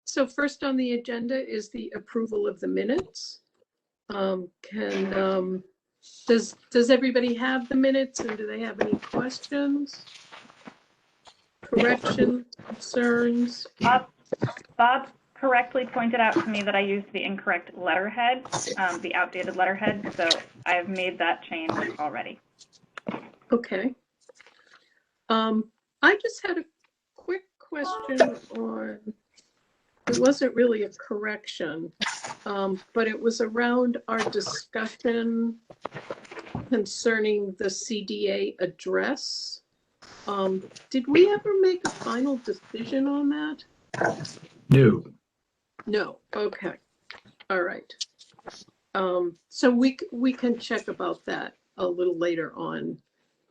So first on the agenda is the approval of the minutes. Does everybody have the minutes, and do they have any questions, corrections, concerns? Bob correctly pointed out to me that I used the incorrect letterhead, the outdated letterhead, so I've made that change already. Okay. I just had a quick question on, it wasn't really a correction, but it was around our discussion concerning the CDA address. Did we ever make a final decision on that? No. No. Okay. All right. So we can check about that a little later on.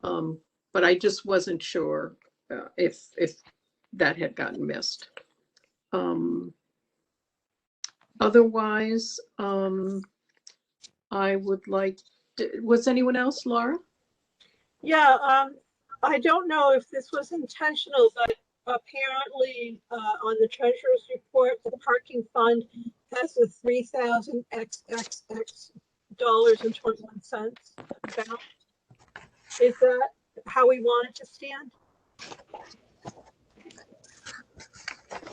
But I just wasn't sure if that had gotten missed. Otherwise, I would like was anyone else, Laura? Yeah, I don't know if this was intentional, but apparently on the treasurer's report, the parking fund has a $3,000 balance. Is that how we want it to stand?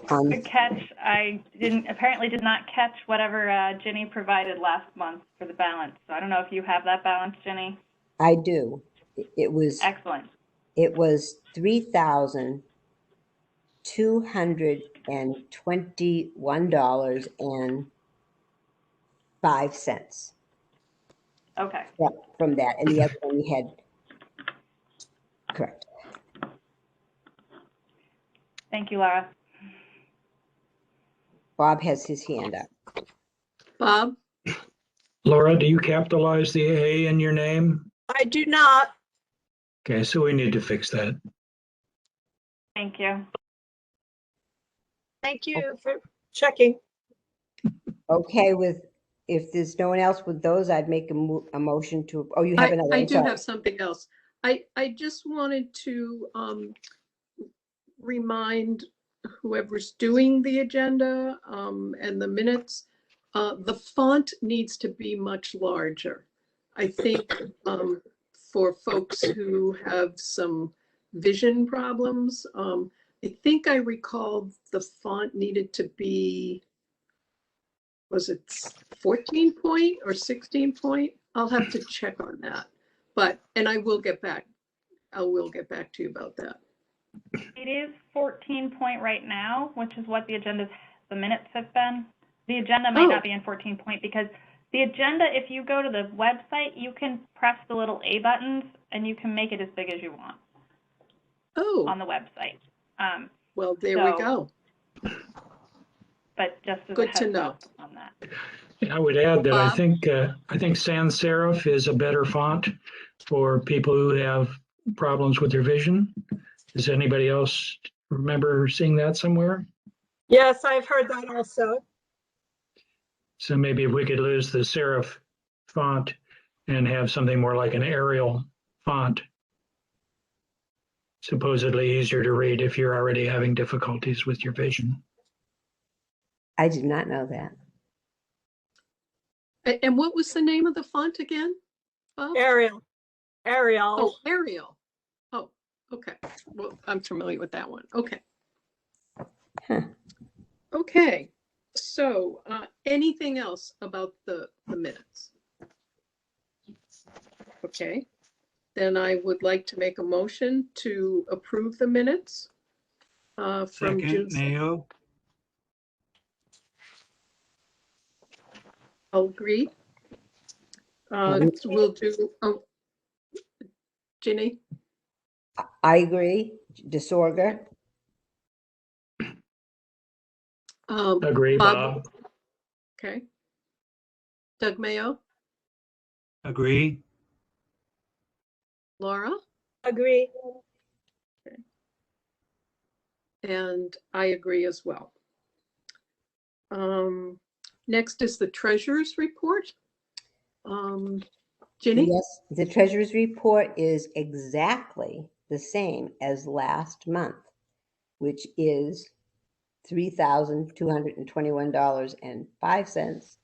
Good catch. I apparently did not catch whatever Ginny provided last month for the balance. So I don't know if you have that balance, Ginny. I do. It was excellent. It was $3,221.05. Okay. From that, and the other one we had correct. Thank you, Laura. Bob has his hand up. Bob? Laura, do you capitalize the A in your name? I do not. Okay, so we need to fix that. Thank you. Thank you for checking. Okay, if there's no one else with those, I'd make a motion to. Oh, you have another. I do have something else. I just wanted to remind whoever's doing the agenda and the minutes, the font needs to be much larger. I think for folks who have some vision problems, I think I recall the font needed to be, was it 14 point or 16 point? I'll have to check on that. And I will get back to you about that. It is 14 point right now, which is what the minutes have been. The agenda might not be in 14 point because the agenda, if you go to the website, you can press the little A buttons and you can make it as big as you want. On the website. Well, there we go. But just as good a heads to know up on that. I would add that I think sans serif is a better font for people who have problems with their vision. Does anybody else remember seeing that somewhere? Yes, I've heard that also. So maybe if we could lose the serif font and have something more like an Arial font, supposedly easier to read if you're already having difficulties with your vision. I did not know that. And what was the name of the font again? Arial. Oh, Arial. Oh, okay. Well, I'm familiar with that one. Okay. Huh. Okay. So anything else about the minutes? Okay. Then I would like to make a motion to approve the minutes from June. Mayo. I'll agree. We'll do, Ginny? I agree. Disorder. Agree, Bob. Okay. Doug Mayo? Agree. Laura? Agree. Okay. And I agree as well. Next is the treasurer's report. Ginny? Yes, the treasurer's report is exactly the same as last month, which is $3,221.05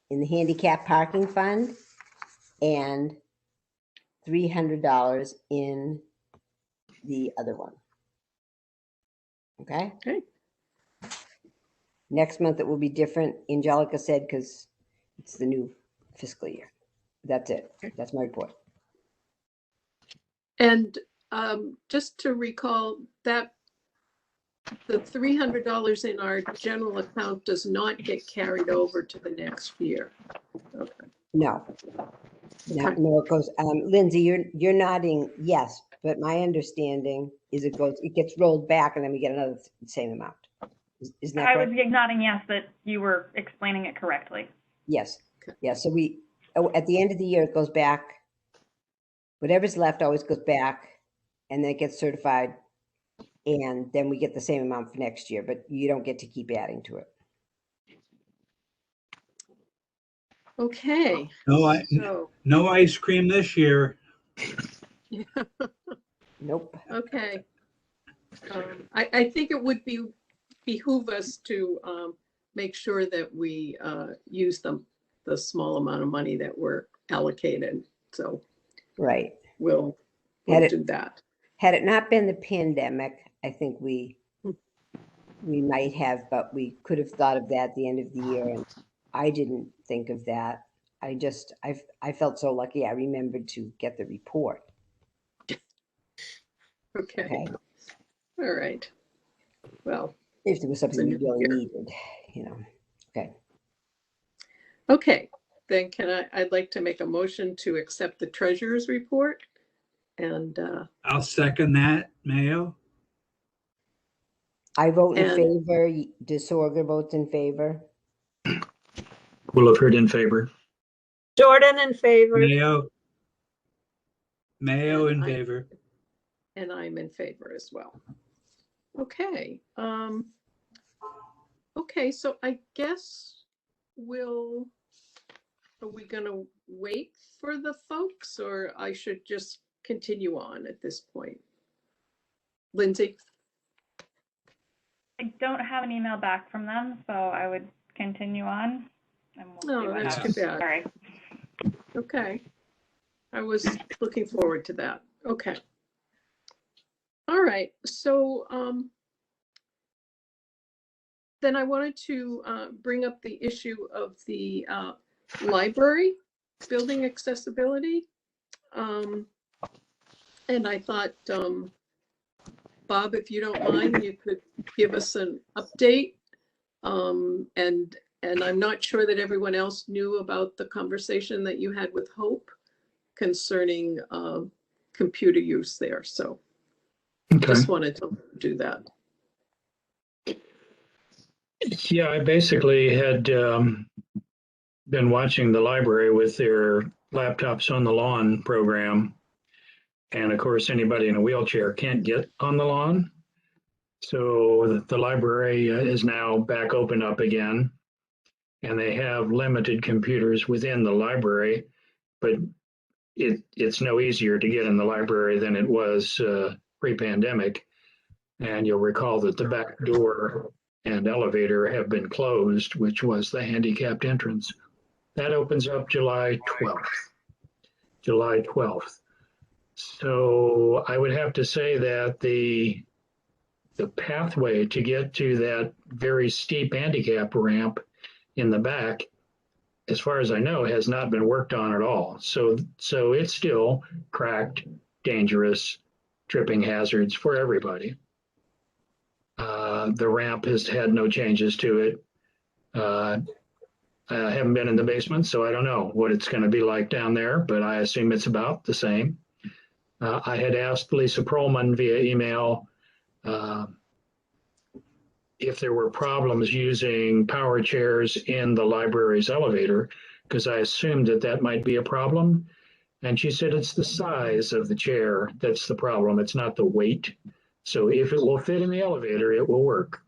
in the handicap parking fund and $300 in the other one. Okay? Okay. Next month it will be different, Angelica said, because it's the new fiscal year. That's it. That's my report. And just to recall that the $300 in our general account does not get carried over to the next year. Okay. No, no, it goes, Lindsay, you're nodding yes, but my understanding is it gets rolled back and then we get another same amount. Isn't that I correct? was nodding yes that you were explaining it correctly. Yes, yes. So at the end of the year, it goes back. Whatever's left always goes back and then it gets certified. And then we get the same amount for next year, but you don't get to keep adding to it. Okay. So, No ice cream this year. Nope. okay. I think it would behoove us to make sure that we use the small amount of money that we're allocated. So Right. we'll do that. Had it not been the pandemic, I think we might have, but we could have thought of that at the end of the year. And I didn't think of that. I felt so lucky. I remembered to get the report. Okay. All right. Well, If there was something we really year. needed, Okay. Okay. Then I'd like to make a motion to accept the treasurer's report. And I'll second that, Mayo. I vote in favor. DeSorga votes in favor. Williford in favor. Jordan in favor. Mayo in favor. And I'm in favor as well. Okay. Okay, so I guess are we gonna wait for the folks, or I should just continue on at this point? Lindsay? I don't have an email back from them, so I would continue on. And we'll see what That's happens. too bad. Sorry. Okay. I was looking forward to that. Okay. All right, so then I wanted to bring up the issue of the library building accessibility. And I thought, Bob, if you don't mind, you could give us an update. And I'm not sure that everyone else knew about the conversation that you had with Hope concerning computer use there. So just wanted to do that. Yeah, I basically had been watching the library with their laptops on the lawn program. And of course, anybody in a wheelchair can't get on the lawn. So the library is now back open up again. And they have limited computers within the library, but it's no easier to get in the library than it was pre-pandemic. And you'll recall that the back door and elevator have been closed, which was the handicapped entrance. That opens up July 12th. So I would have to say that the pathway to get to that very steep handicap ramp in the back, as far as I know, has not been worked on at all. So it's still cracked, dangerous, tripping hazards for everybody. The ramp has had no changes to it. I haven't been in the basement, so I don't know what it's going to be like down there, but I assume it's about the same. I had asked Lisa Perlman via email if there were problems using power chairs in the library's elevator, because I assumed that might be a problem. And she said it's the size of the chair that's the problem. It's not the weight. So if it will fit in the elevator, it will work.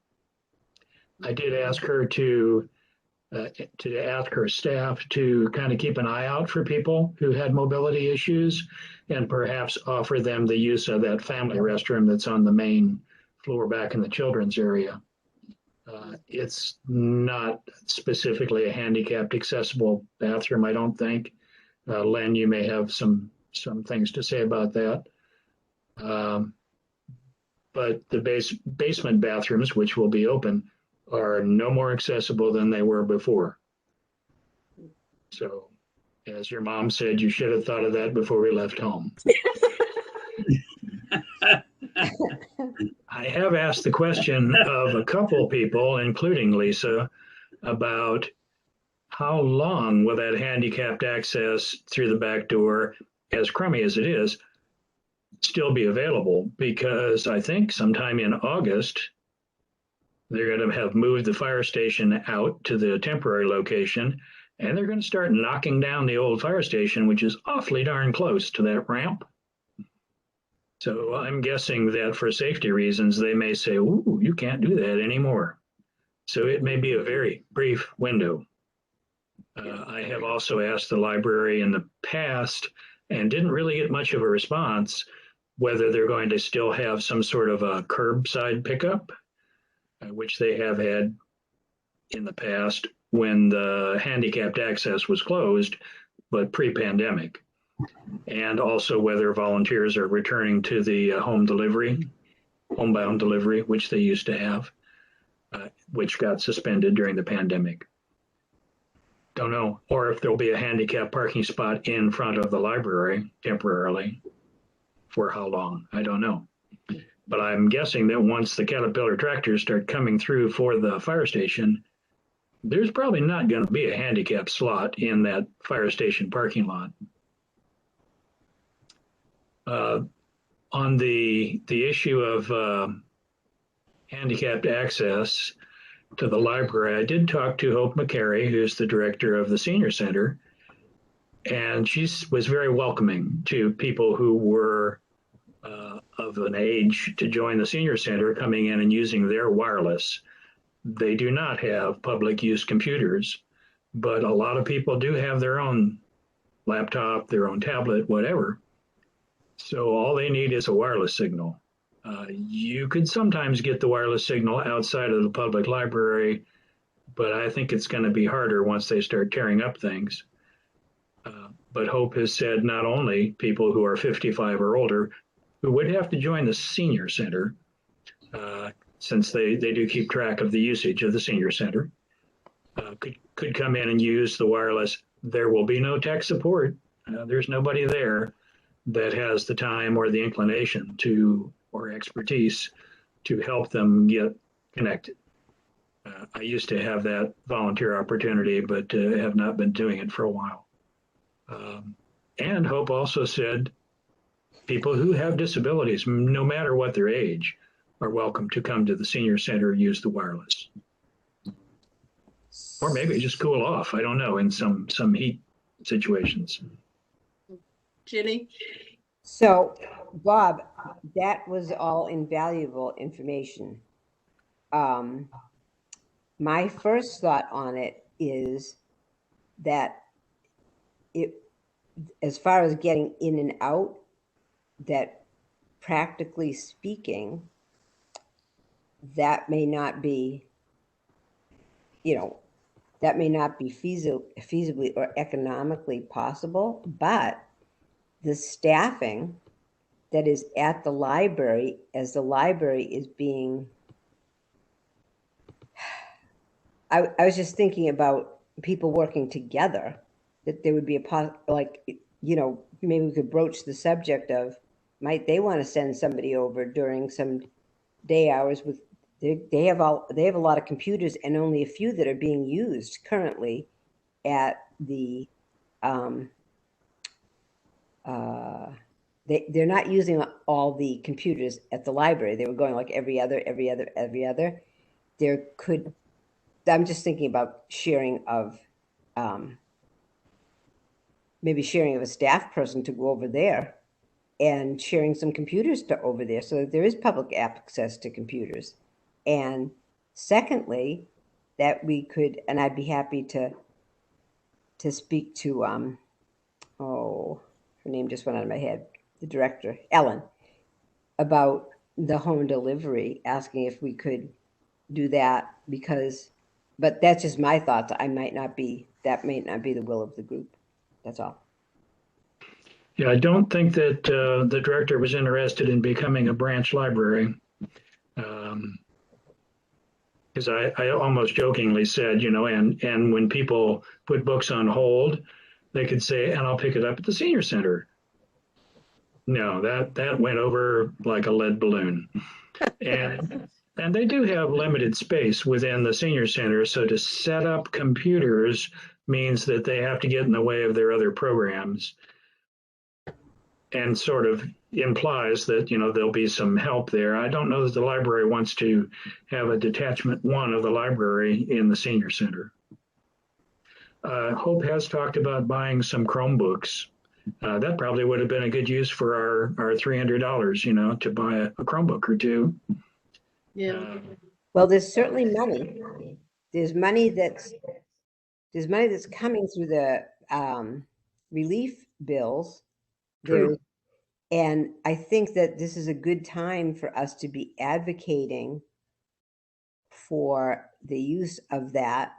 I did ask her to ask her staff to kind of keep an eye out for people who had mobility issues and perhaps offer them the use of that family restroom that's on the main floor back in the children's area. It's not specifically a handicapped accessible bathroom, I don't think. Len, you may have some things to say about that. But the basement bathrooms, which will be open, are no more accessible than they were before. So, as your mom said, you should have thought of that before we left home. I have asked the question of a couple people, including Lisa, about how long will that handicapped access through the back door, as crummy as it is, still be available? Because I think sometime in August, they're going to have moved the fire station out to the temporary location, and they're going to start knocking down the old fire station, which is awfully darn close to that ramp. So I'm guessing that for safety reasons, they may say, ooh, you can't do that anymore. So it may be a very brief window. I have also asked the library in the past and didn't really get much of a response whether they're going to still have some sort of a curbside pickup, which they have had in the past when the handicapped access was closed, but pre-pandemic. And also whether volunteers are returning to the homebound delivery, which they used to have, which got suspended during the pandemic. Don't know. Or if there'll be a handicap parking spot in front of the library temporarily. For how long? I don't know. But I'm guessing that once the Caterpillar tractors start coming through for the fire station, there's probably not going to be a handicap slot in that fire station parking lot. On the issue of handicapped access to the library, I did talk to Hope McCary, who's the director of the senior center, and she was very welcoming to people who were of an age to join the senior center, coming in and using their wireless. They do not have public use computers, but a lot of people do have their own laptop, their own tablet, whatever. So all they need is a wireless signal. You could sometimes get the wireless signal outside of the public library, but I think it's going to be harder once they start tearing up things. But Hope has said not only people who are 55 or older who would have to join the senior center, since they do keep track of the usage of the senior center, could come in and use the wireless. There will be no tech support. There's nobody there that has the time or the inclination to, or expertise to help them get connected. I used to have that volunteer opportunity, but have not been doing it for a while. And Hope also said people who have disabilities, no matter what their age, are welcome to come to the senior center and use the wireless. Or maybe just cool off, I don't know, in some heat situations. Ginny? So, Bob, that was all invaluable information. My first thought on it is that as far as getting in and out, that practically speaking, that may not be, that may not be feasibly or economically possible, but the staffing that is at the library, as the library is being, I was just thinking about people working together, that there would be maybe we could broach the subject of, might they want to send somebody over during some day hours with, they have a lot of computers and only a few that are being used currently at the, they're not using all the computers at the library. They were going like every other. There could, I'm just thinking about sharing of, maybe sharing of a staff person to go over there and sharing some computers to over there so that there is public access to computers. And secondly, that we could, and I'd be happy to speak to, her name just went out of my head, the director, Ellen, about the home delivery, asking if we could do that because, but that's just my thoughts. That might not be the will of the group. That's all. Yeah, I don't think that the director was interested in becoming a branch library. Because I almost jokingly said, and when people put books on hold, they could say, and I'll pick it up at the senior center. No, that went over like a lead balloon. And they do have limited space within the senior center. So to set up computers means that they have to get in the way of their other programs, and sort of implies that, there'll be some help there. I don't know that the library wants to have a detachment one of the library in the senior center. Hope has talked about buying some Chromebooks. That probably would have been a good use for our $300, to buy a Chromebook or two. Yeah. Well, there's certainly money. There's money that's coming through the relief bills. True. And I think that this is a good time for us to be advocating for the use of that,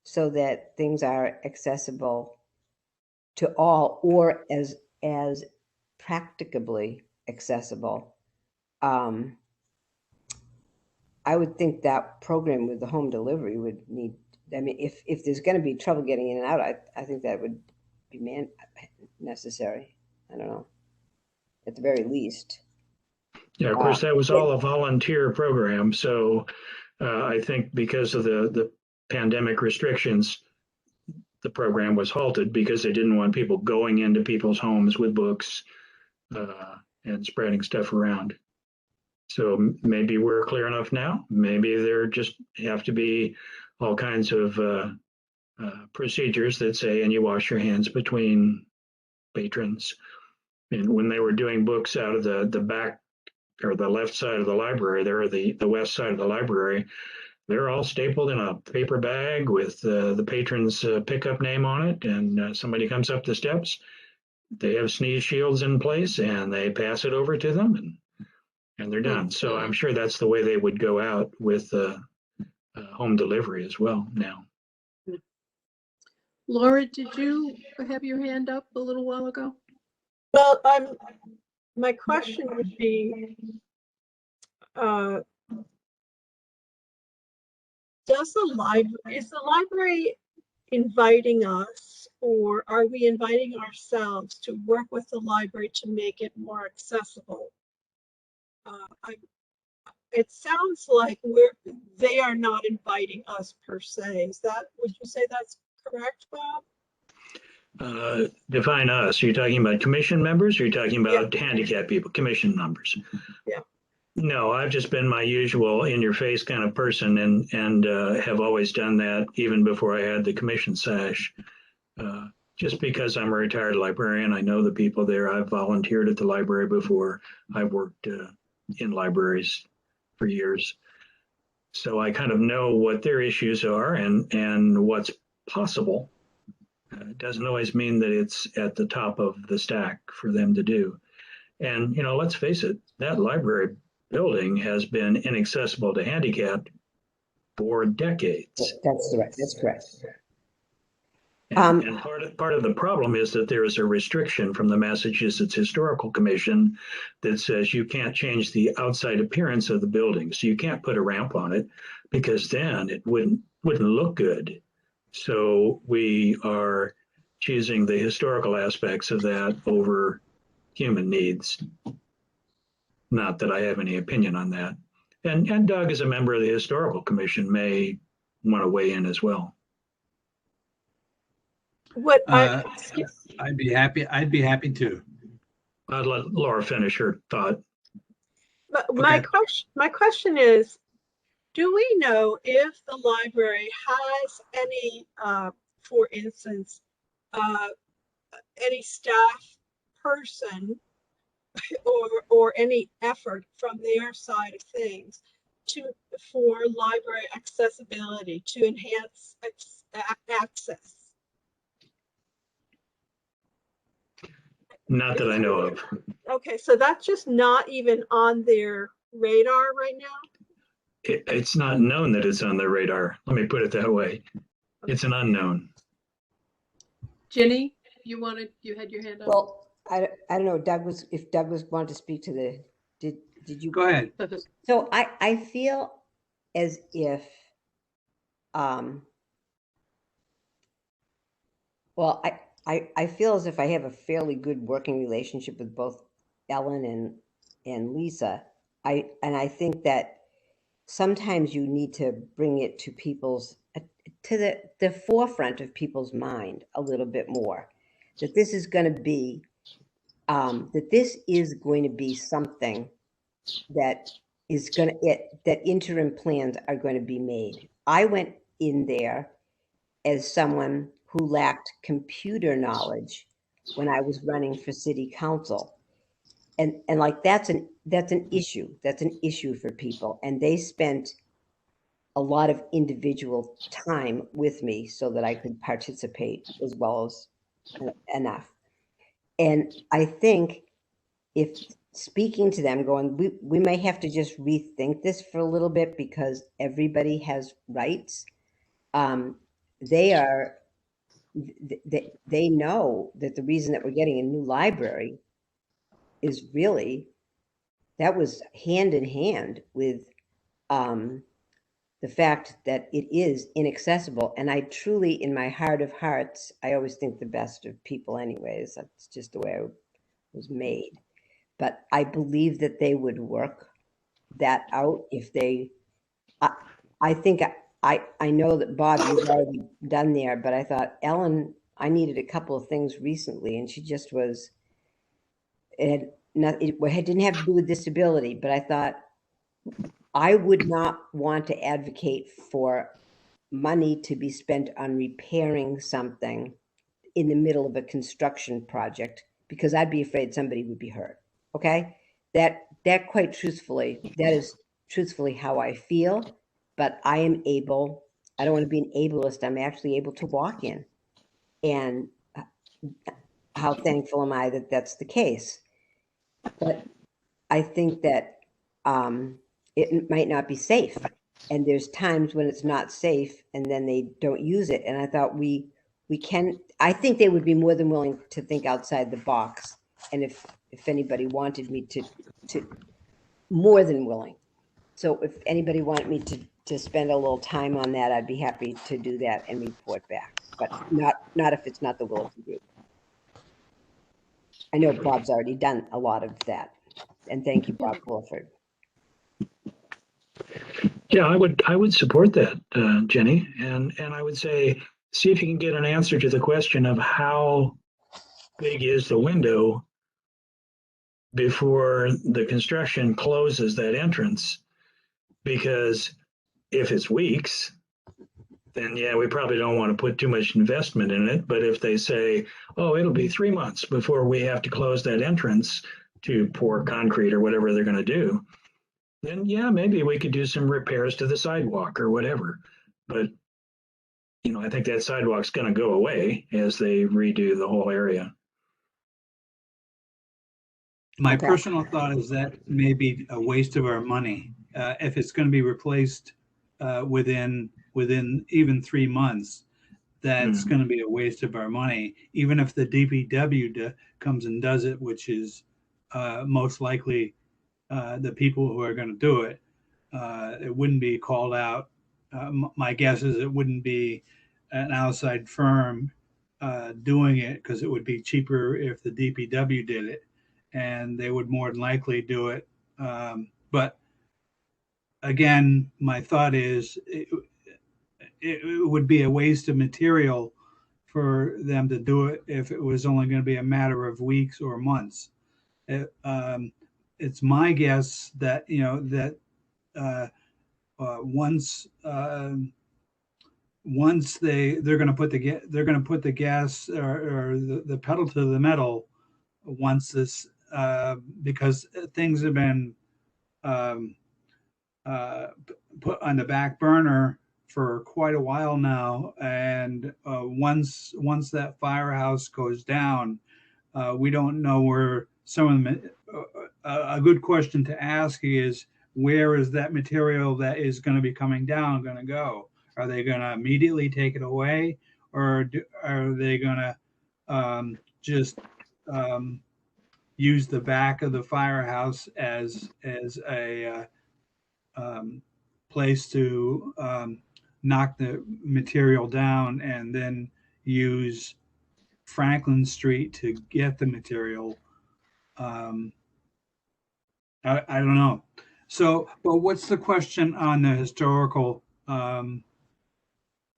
so that things are accessible to all, or as practicably accessible. I would think that program with the home delivery would need, I mean, if there's going to be trouble getting in and out, I think that would be necessary. I don't know, at the very least. Yeah, of course, that was all a volunteer program. So I think because of the pandemic restrictions, the program was halted because they didn't want people going into people's homes with books and spreading stuff around. So maybe we're clear enough now. Maybe there just have to be all kinds of procedures that say, and you wash your hands between patrons. And when they were doing books out of the back or the left side of the library, there, the west side of the library, they're all stapled in a paper bag with the patron's pickup name on it. And somebody comes up the steps, they have sneeze shields in place, and they pass it over to them, and they're done. So I'm sure that's the way they would go out with home delivery as well now. Laura, did you have your hand up a little while ago? Well, my question would be, is the library inviting us, or are we inviting ourselves to work with the library to make it more accessible? It sounds like they are not inviting us per se. Would you say that's correct, Bob? Define us. Are you talking about commission members, or are you talking about handicapped people, commission members? Yeah. No, I've just been my usual in-your-face kind of person, and have always done that even before I had the commission sash. Just because I'm a retired librarian, I know the people there. I've volunteered at the library before. I've worked in libraries for years, so I kind of know what their issues are and what's possible. It doesn't always mean that it's at the top of the stack for them to do. And, let's face it, that library building has been inaccessible to handicapped for decades. That's correct. And part of the problem is that there is a restriction from the Massachusetts Historical Commission that says you can't change the outside appearance of the building. So you can't put a ramp on it, because then it wouldn't look good. So we are choosing the historical aspects of that over human needs. Not that I have any opinion on that. And Doug, as a member of the Historical Commission, may want to weigh in as well. I'd be happy to. I'd let Laura finish her thought. My question is, do we know if the library has any, for instance, any staff person or any effort from their side of things for library accessibility, to enhance access? Not that I know of. Okay, so that's just not even on their radar right now? it's not known that it's on their radar. Let me put it that way. It's an unknown. Ginny, you had your hand up? Well, I don't know, if Doug was wanted to speak to did you? Go ahead. So I feel as if, well, I feel as if I have a fairly good working relationship with both Ellen and Lisa. I think that sometimes you need to bring it to the forefront of people's mind a little bit more, that this is going to be something that that interim plans are going to be made. I went in there as someone who lacked computer knowledge when I was running for city council. And like, that's an issue. That's an issue for people. And they spent a lot of individual time with me so that I could participate as well as enough. And I think if speaking to them going, we may have to just rethink this for a little bit because everybody has rights. They know that the reason that we're getting a new library is really, that was hand in hand with the fact that it is inaccessible. And I truly, in my heart of hearts, I always think the best of people anyways. That's just the way I was made. But I believe that they would work that out if they, I think I know that Bob, you've already done there, but I thought, Ellen, I needed a couple of things recently, and she just was, it didn't have to do with disability, but I thought, I would not want to advocate for money to be spent on repairing something in the middle of a construction project, because I'd be afraid somebody would be hurt. Okay. That quite truthfully, that is truthfully how I feel, but I am able, I don't want to be an ableist. I'm actually able to walk in, and how thankful am I that that's the case. But I think that, it might not be safe, and there's times when it's not safe and then they don't use it. And I thought I think they would be more than willing to think outside the box. And if anybody wanted me to more than willing. So if anybody wanted me to spend a little time on that, I'd be happy to do that and report back, but not if it's not the will of the group. I know Bob's already done a lot of that, and thank you, Bob Wolford. Yeah, I would support that, Jenny, and I would say, see if you can get an answer to the question of how big is the window before the construction closes that entrance, because if it's weeks, then yeah, we probably don't want to put too much investment in it. But if they say, oh, it'll be 3 months before we have to close that entrance to pour concrete or whatever they're going to do, then yeah, maybe we could do some repairs to the sidewalk or whatever. But, I think that sidewalk's going to go away as they redo the whole area. My personal thought is that may be a waste of our money. If it's going to be replaced within even 3 months, that's going to be a waste of our money. Even if the DPW comes and does it, which is most likely the people who are going to do it, it wouldn't be called out. My guess is it wouldn't be an outside firm doing it, because it would be cheaper if the DPW did it, and they would more than likely do it. But again, my thought is it would be a waste of material for them to do it if it was only going to be a matter of weeks or months. It's my guess that once they're going to put the gas or the pedal to the metal once this, because things have been put on the back burner for quite a while now, and once that firehouse goes down, we don't know where some of them. A good question to ask is, where is that material that is going to be coming down going to go? Are they going to immediately take it away, or are they going to just use the back of the firehouse as a place to knock the material down and then use Franklin Street to get the material? I don't know. So, but what's the question on the historical?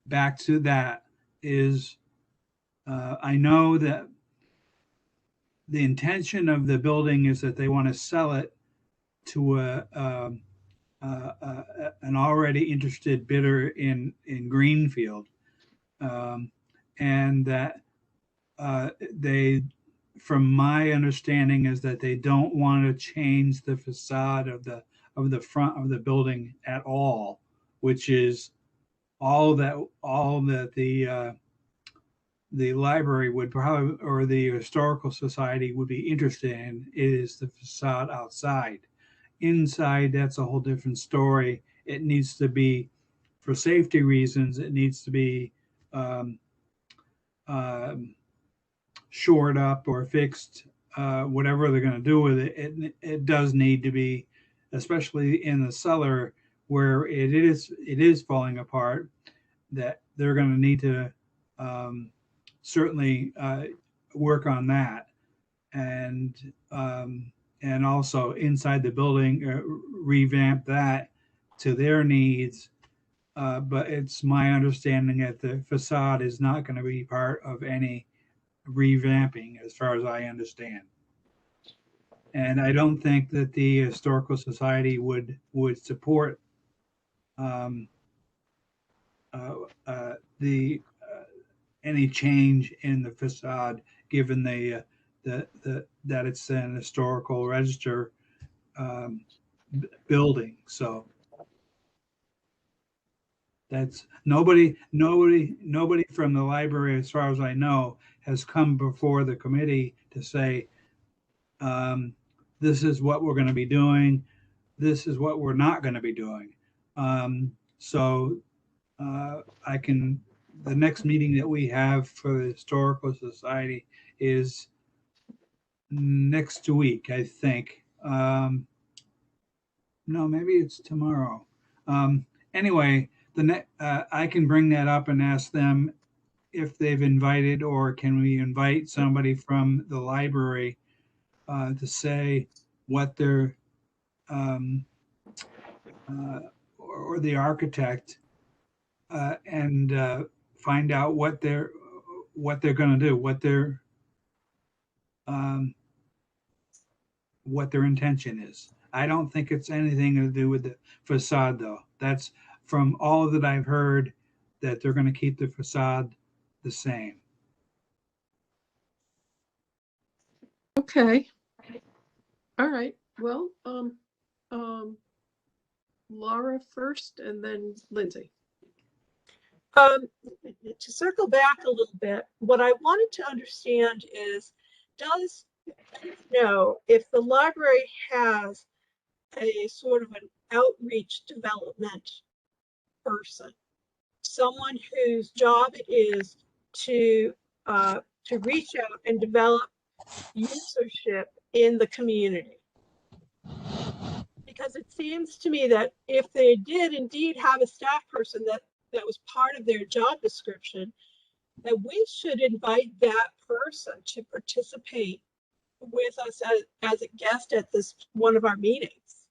Back to that is, I know that the intention of the building is that they want to sell it to an already interested bidder in Greenfield, and that they, from my understanding, is that they don't want to change the facade of the front of the building at all, which is all that the library would probably, or the historical society would be interested in, is the facade outside. Inside, that's a whole different story. It needs to be, for safety reasons, it needs to be shored up or fixed, whatever they're going to do with it. It does need to be, especially in the cellar where it is falling apart, that they're going to need to certainly work on that, and also inside the building, revamp that to their needs. But it's my understanding that the facade is not going to be part of any revamping, as far as I understand. And I don't think that the Historical Society would support any change in the facade, given that it's an historical register building. So that's nobody from the library, as far as I know, has come before the committee to say, this is what we're going to be doing, this is what we're not going to be doing. The next meeting that we have for the Historical Society is next week, I think. No, maybe it's tomorrow. Anyway, I can bring that up and ask them if they've invited, or can we invite somebody from the library to say what their or the architect, and find out what they're going to do, what their intention is. I don't think it's anything to do with the facade, though. That's from all that I've heard, that they're going to keep the facade the same. Okay. All right. Well, Laura first, and then Lindsay. To circle back a little bit, what I wanted to understand is, does know if the library has a sort of an outreach development person, someone whose job it is to reach out and develop usership in the community. Because it seems to me that if they did indeed have a staff person that was part of their job description, that we should invite that person to participate with us as a guest at this one of our meetings.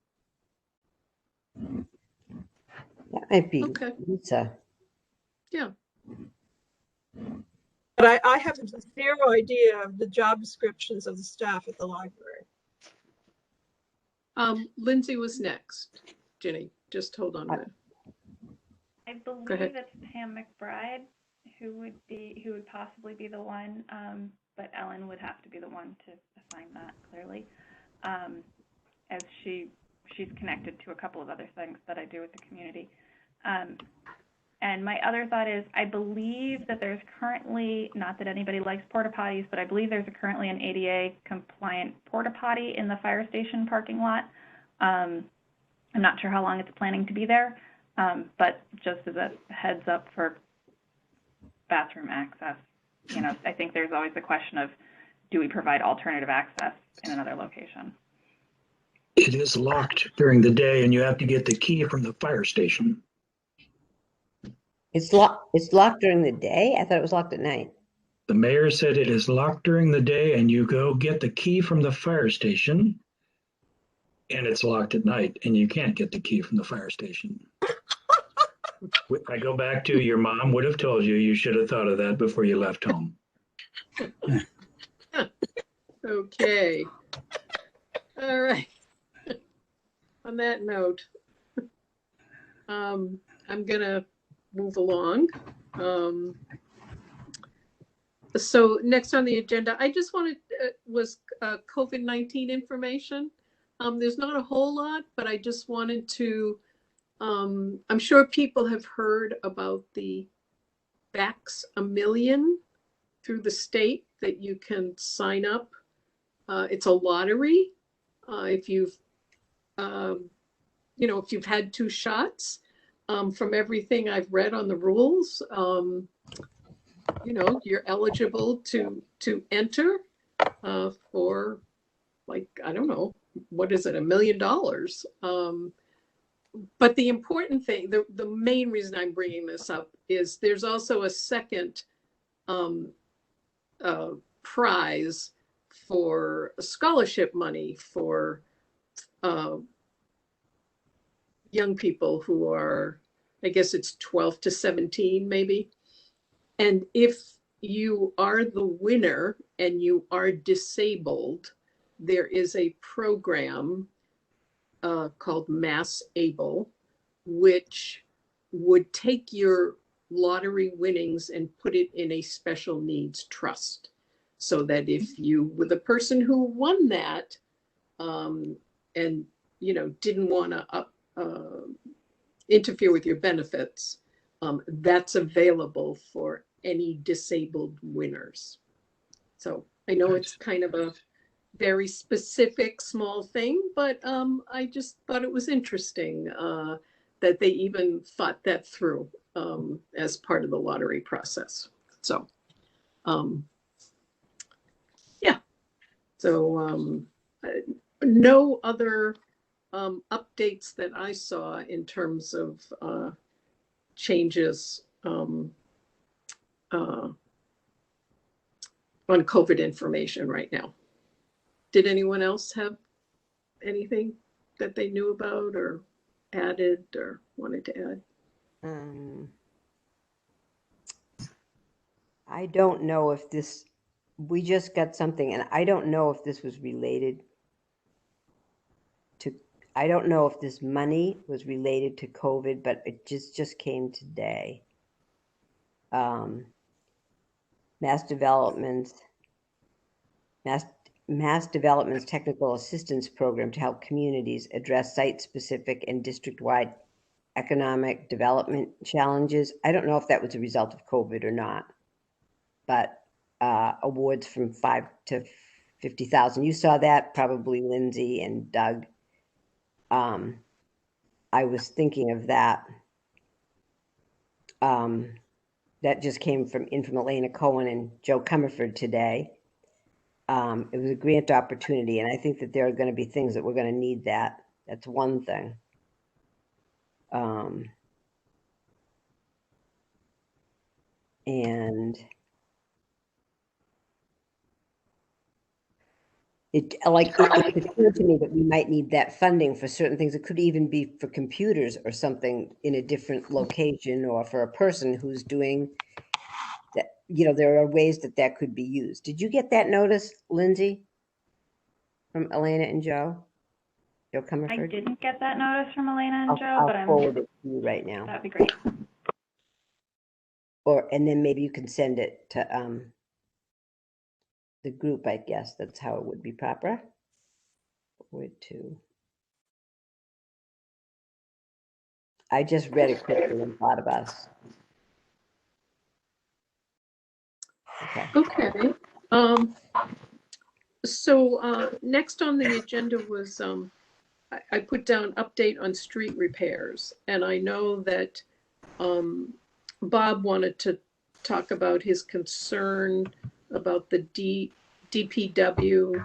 That might be Okay. Lisa. Yeah. But I have zero idea of the job descriptions of the staff at the library. Lindsay was next. Ginny, just hold on a minute. I believe it's Pam McBride who would possibly be the one, but Ellen would have to be the one to assign that clearly, as she's connected to a couple of other things that I do with the community. And my other thought is, I believe that there's currently, not that anybody likes porta potties, but I believe there's currently an ADA compliant porta potty in the fire station parking lot. I'm not sure how long it's planning to be there, but just as a heads up for bathroom access, you know, I think there's always the question of, do we provide alternative access in another location? It is locked during the day and you have to get the key from the fire station. It's locked during the day? I thought it was locked at night. The mayor said it is locked during the day and you go get the key from the fire station and it's locked at night and you can't get the key from the fire station. I go back to your mom would have told you, you should have thought of that before you left home. Okay. All right. On that note, I'm gonna move along. So next on the agenda, I just wanted was COVID-19 information. There's not a whole lot, but I just wanted to, I'm sure people have heard about the Vax a Million through the state that you can sign up. It's a lottery. If you've, you know, if you've had 2 shots, from everything I've read on the rules, you know, you're eligible to enter for, like, I don't know, what is it, $1 million? But the important thing, the main reason I'm bringing this up is there's also a second prize for scholarship money for young people who are, I guess it's 12 to 17 maybe. And if you are the winner and you are disabled, there is a program called Mass Able, which would take your lottery winnings and put it in a special needs trust. So that if you were the person who won that and, you know, didn't want to interfere with your benefits, that's available for any disabled winners. So I know it's kind of a very specific small thing, but I just thought it was interesting that they even thought that through as part of the lottery process. So yeah, so no other updates that I saw in terms of changes on COVID information right now. Did anyone else have anything that they knew about or added or wanted to add? I don't know if this, we just got something, and I don't know if this was related to, I don't know if this money was related to COVID, but it just came today. Mass Development's Technical Assistance Program to help communities address site-specific and district-wide economic development challenges. I don't know if that was a result of COVID or not, but awards from $5,000 to $50,000. You saw that, probably Lindsay and Doug. I was thinking of that. That just came from Elena Cohen and Joe Comerford today. It was a grant opportunity, and I think that there are going to be things that we're going to need that. That's one thing. And it occurred to me that we might need that funding for certain things. It could even be for computers or something in a different location, or for a person who's doing that. You know, there are ways that that could be used. Did you get that notice, Lindsay, from Elena and Joe? Joe Comerford? I didn't get that notice from Elena and Joe, I'll but I'm forward it to you right now. that'd be great. And then maybe you can send it to the group, I guess. That's how it would be proper. Forward to. I just read it quickly and thought of us. Okay. So next on the agenda was I put down update on street repairs, and I know that Bob wanted to talk about his concern about the DPW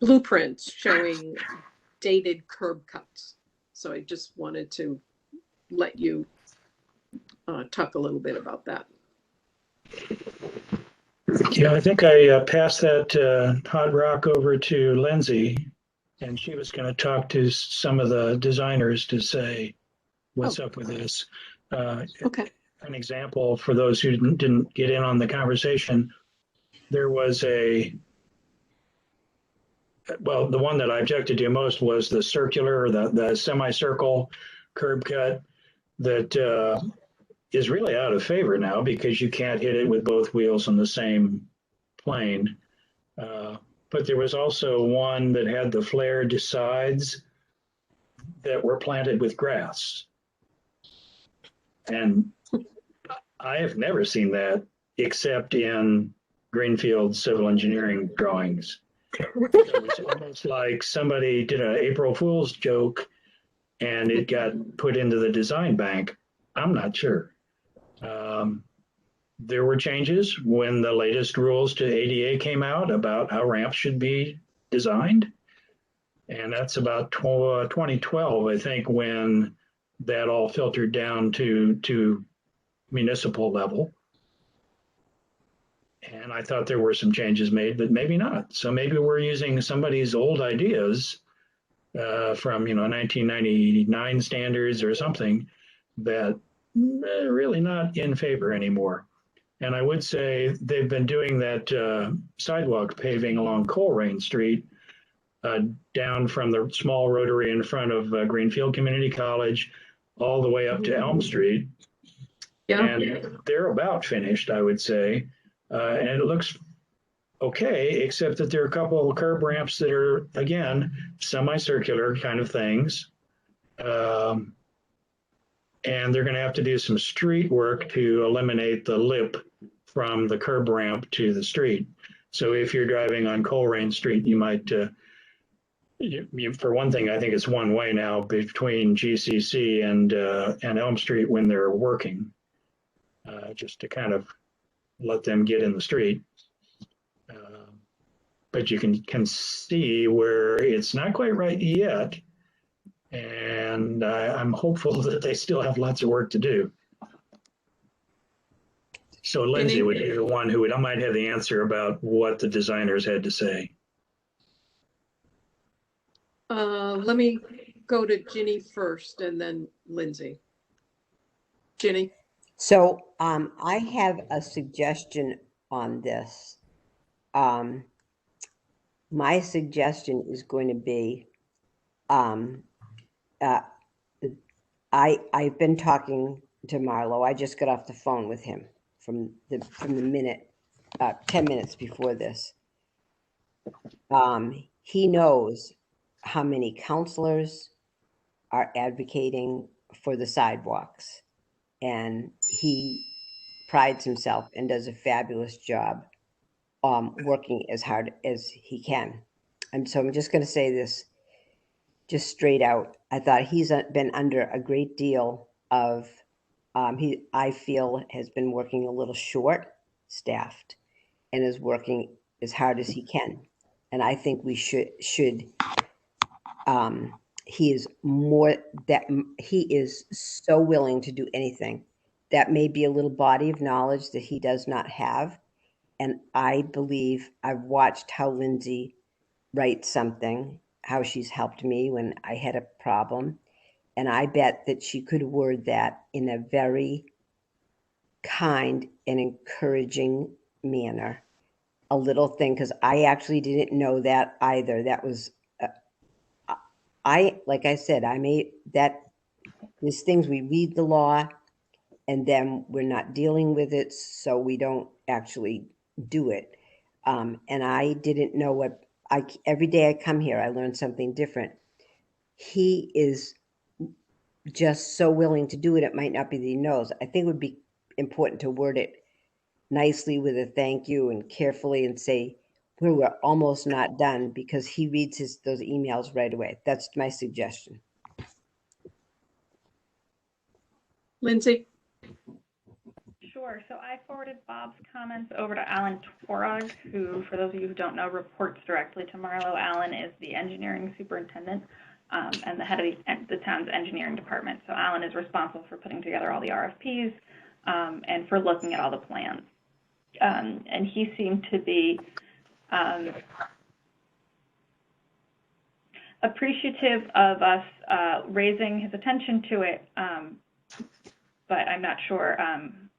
blueprints showing dated curb cuts. So I just wanted to let you talk a little bit about that. Yeah, I think I passed that hot rock over to Lindsay, and she was going to talk to some of the designers to say what's up with this. Okay. An example for those who didn't get in on the conversation, there was well, the one that I objected to most was the circular, or the semicircle curb cut that is really out of favor now because you can't hit it with both wheels on the same plane. But there was also one that had the flared sides that were planted with grass. And I have never seen that except in Greenfield civil engineering drawings. It was almost like somebody did an April Fool's joke and it got put into the design bank. I'm not sure. There were changes when the latest rules to ADA came out about how ramps should be designed. And that's about 2012, I think, when that all filtered down to municipal level. And I thought there were some changes made, but maybe not. So maybe we're using somebody's old ideas from 1999 standards or something that really not in favor anymore. And I would say they've been doing that sidewalk paving along Colerain Street down from the small rotary in front of Greenfield Community College all the way up to Elm Street. Yeah. And they're about finished, I would say. And it looks okay, except that there are a couple of curb ramps that are, again, semicircular kind of things. And they're going to have to do some street work to eliminate the lip from the curb ramp to the street. So if you're driving on Colerain Street, you might, for one thing, I think it's one way now between GCC and Elm Street when they're working, just to kind of let them get in the street. But you can see where it's not quite right yet. And I'm hopeful that they still have lots of work to do. So Lindsay would be the one who might have the answer about what the designers had to say. Let me go to Ginny first and then Lindsay. Ginny. So I have a suggestion on this. My suggestion is going to be, I've been talking to Marlo. I just got off the phone with him from the minute, 10 minutes before this. He knows how many counselors are advocating for the sidewalks, and he prides himself and does a fabulous job working as hard as he can. And so I'm just going to say this just straight out. I thought he's been under a great deal of, I feel has been working a little short staffed and is working as hard as he can. And I think we should he is so willing to do anything. That may be a little body of knowledge that he does not have. And I believe I've watched how Lindsay writes something, how she's helped me when I had a problem. And I bet that she could word that in a very kind and encouraging manner. A little thing, because I actually didn't know that either. That was, like I said, there's things we read the law and then we're not dealing with it, so we don't actually do it. And I didn't know every day I come here, I learn something different. He is just so willing to do it. It might not be that he knows. I think it would be important to word it nicely with a thank you and carefully and say, where we're almost not done because he reads those emails right away. That's my suggestion. Lindsay? Sure. So I forwarded Bob's comments over to Alan Tworog, who, for those of you who don't know, reports directly to Marlo. Alan is the engineering superintendent and the head of the town's engineering department. So Alan is responsible for putting together all the RFPs and for looking at all the plans. And he seemed to be appreciative of us raising his attention to it, but I'm not sure. I'm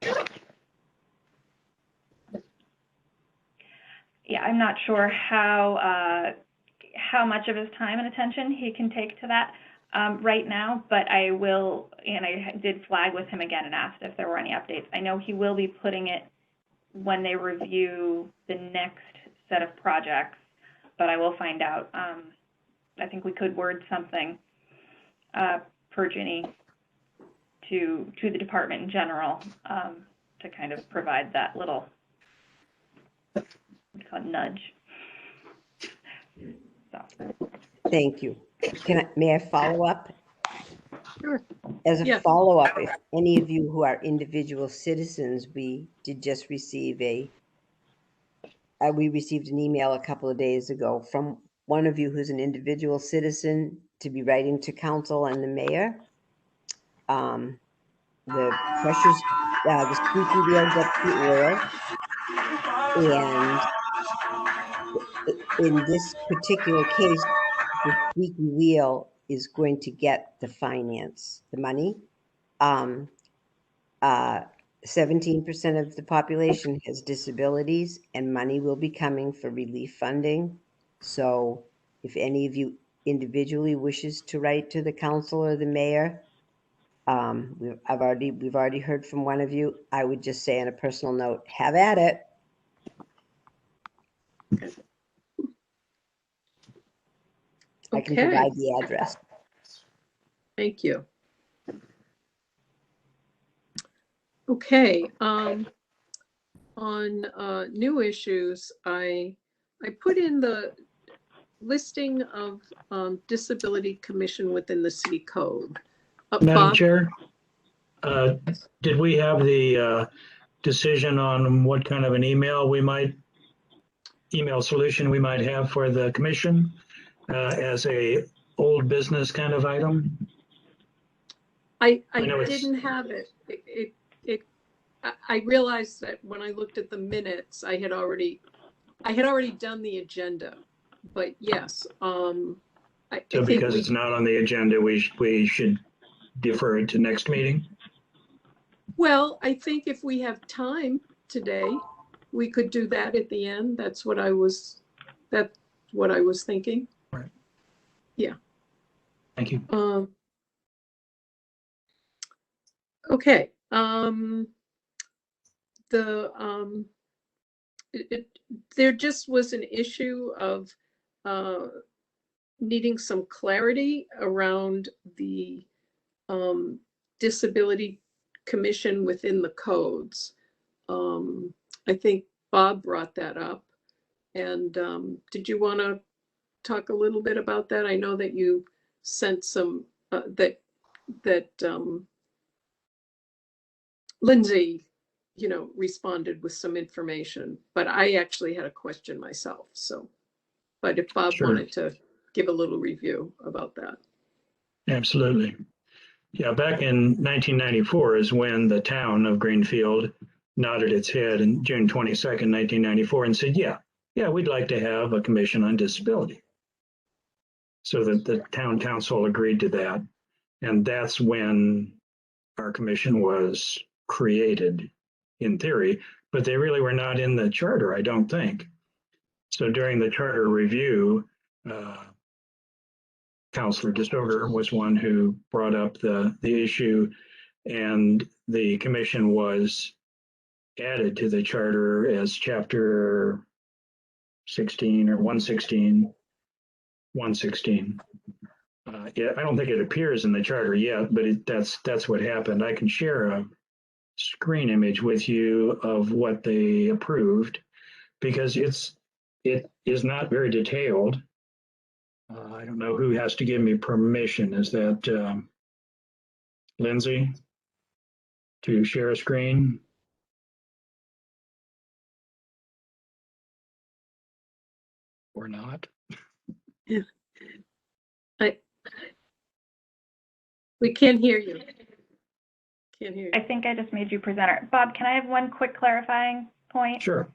not sure how much of his time and attention he can take to that right now, but I will, and I did flag with him again and asked if there were any updates. I know he will be putting it when they review the next set of projects, but I will find out. I think we could word something per Ginny to the department in general to kind of provide that little nudge. So. Thank you. May I follow up? Sure. As a follow-up, if any of you who are individual citizens, we did just receive we received an email a couple of days ago from one of you who's an individual citizen to be writing to council and the mayor. The pressures, the squeaky wheels up the oil, and in this particular case, the squeaky wheel is going to get the money. 17% of the population has disabilities, and money will be coming for relief funding. So if any of you individually wishes to write to the council or the mayor, we've already heard from one of you. I would just say on a personal note, have at it. Okay. I can provide the address. Thank you. Okay, on new issues, I put in the listing of disability commission within the city code. Madam Chair, did we have the decision on what kind of an email solution we might have for the commission as a old business kind of item? I didn't have it. I realized that when I looked at the minutes, I had already done the agenda, but yes. So because it's not on the agenda, we should defer it to next meeting? Well, I think if we have time today, we could do that at the end. That's what I was thinking. Right. Yeah. Thank you. Okay. There just was an issue of needing some clarity around the disability commission within the codes. I think Bob brought that up. And did you want to talk a little bit about that? I know that you sent some that Lindsay, responded with some information, but I actually had a question myself. So, but if Bob wanted to give a little review about that. Absolutely. Yeah, back in 1994 is when the town of Greenfield nodded its head on June 22nd, 1994 and said, yeah, we'd like to have a commission on disability. So that the town council agreed to that. And that's when our commission was created in theory, but they really were not in the charter, I don't think. So during the charter review, Councilor DeStover was one who brought up the issue, and the commission was added to the charter as chapter 16 or 116. Yeah, I don't think it appears in the charter yet, but that's what happened. I can share a screen image with you of what they approved, because it's It is not very detailed. I don't know who has to give me permission. Is that Lindsay to share a screen? Or not? We can't hear you. Can't hear I you. think I just made you presenter. Bob, can I have one quick clarifying point? Sure.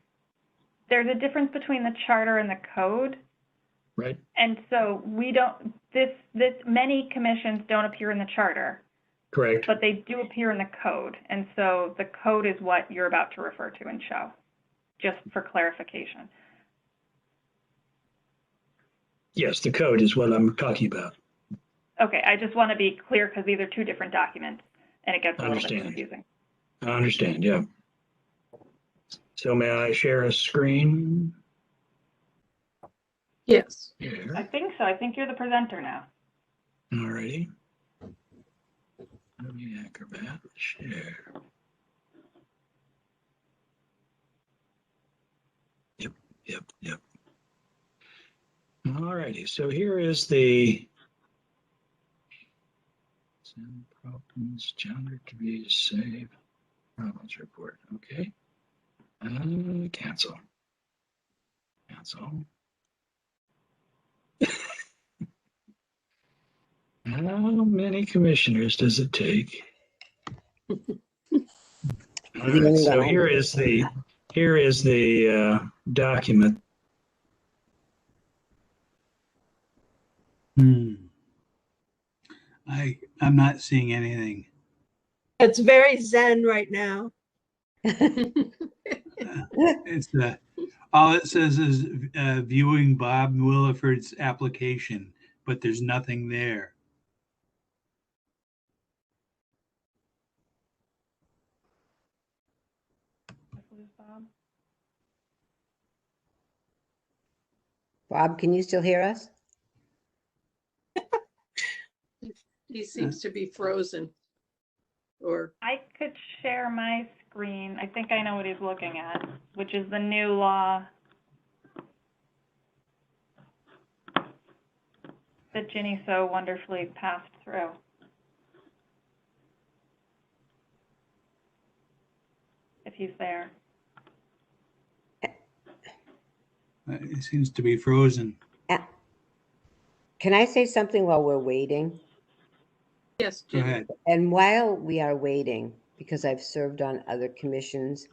There's a difference between the charter and the code. Right. And so we don't, many commissions don't appear in the charter, Correct. but they do appear in the code. And so the code is what you're about to refer to and show, just for clarification. Yes, the code is what I'm talking about. Okay, I just want to be clear because these are two different documents and it gets a little bit Understand. confusing. I understand, yeah. So may I share a screen? Yes. Here. I think so. I think you're the presenter now. All righty. Acrobat, share. Yep. All righty, so here is the send problems, calendar to be saved, problems report, okay. Cancel. How many commissioners does it take? All right, so here is the document. I'm not seeing anything. It's very zen right now. It's all it says is viewing Bob Williford's application, but there's nothing there. Bob, can you still hear us? He seems to be frozen. Or I could share my screen. I think I know what he's looking at, which is the new law that Ginny so wonderfully passed through. If he's there. It seems to be frozen. Can I say something while we're waiting? yes, Go Jenny. ahead. And while we are waiting, because I've served on other commissions,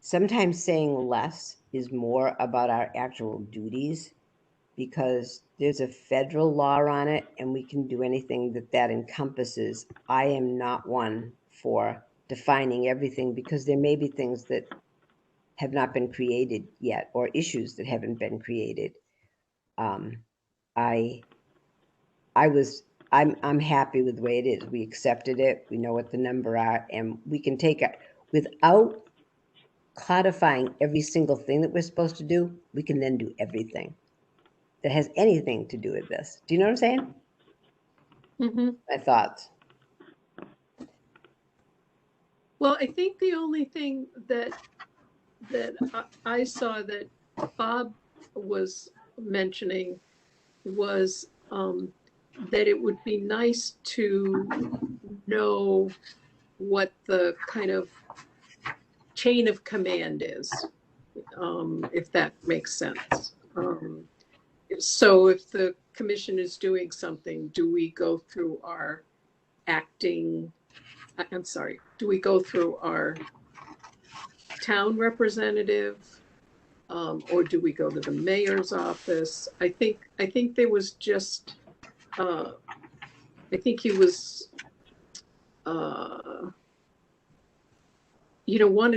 sometimes saying less is more about our actual duties, because there's a federal law on it and we can do anything that encompasses. I am not one for defining everything, because there may be things that have not been created yet, or issues that haven't been created. I'm happy with the way it is. We accepted it. We know what the number are, and we can take it without codifying every single thing that we're supposed to do. We can then do everything that has anything to do with this. Do you know what I'm saying? Mm-hmm. My thoughts. Well, I think the only thing that I saw that Bob was mentioning was that it would be nice to know what the kind of chain of command is, if that makes sense. So if the commission is doing something, do we go through our do we go through our town representative, or do we go to the mayor's office? I think there was just, I think he was, wanted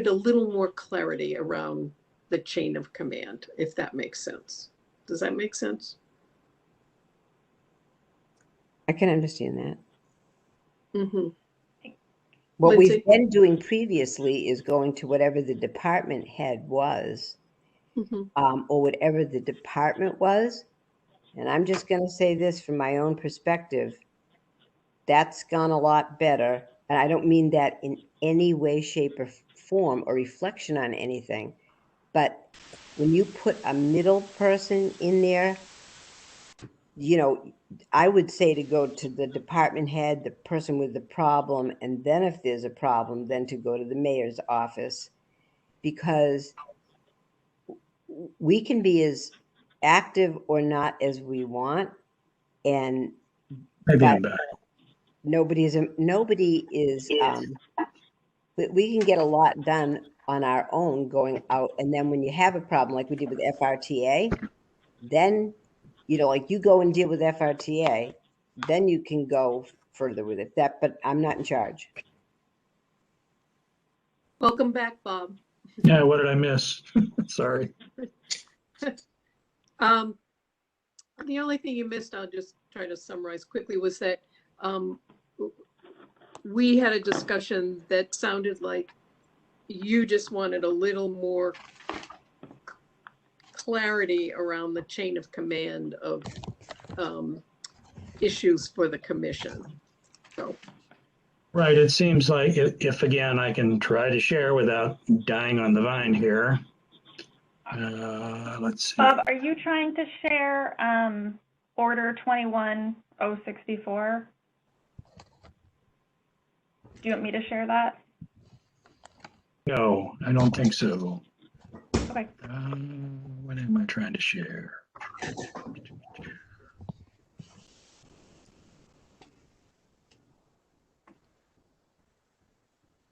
a little more clarity around the chain of command, if that makes sense. Does that make sense? I can understand that. Mm-hmm. What Lindsay? we've been doing previously is going to whatever the department head was, Mm-hmm. or whatever the department was. And I'm just going to say this from my own perspective. That's gone a lot better. And I don't mean that in any way, shape, or form or reflection on anything. But when you put a middle person in there, you know, I would say to go to the department head, the person with the problem, and then if there's a problem, then to go to the mayor's office, because we can be as active or not as we want, and Maybe but I'm back. nobody is we can get a lot done on our own going out, and then when you have a problem like we did with FRTA, then you know, like you go and deal with FRTA, then you can go further with it. But I'm not in charge. Welcome back, Bob. Yeah, what did I miss? Sorry. The only thing you missed, I'll just try to summarize quickly, was that we had a discussion that sounded like you just wanted a little more clarity around the chain of command of issues for the commission. So. Right, it seems like if again, I can try to share without dying on the vine here. Let's see. Bob, are you trying to share Order 21064? Do you want me to share that? No, I don't think so. Okay. What am I trying to share?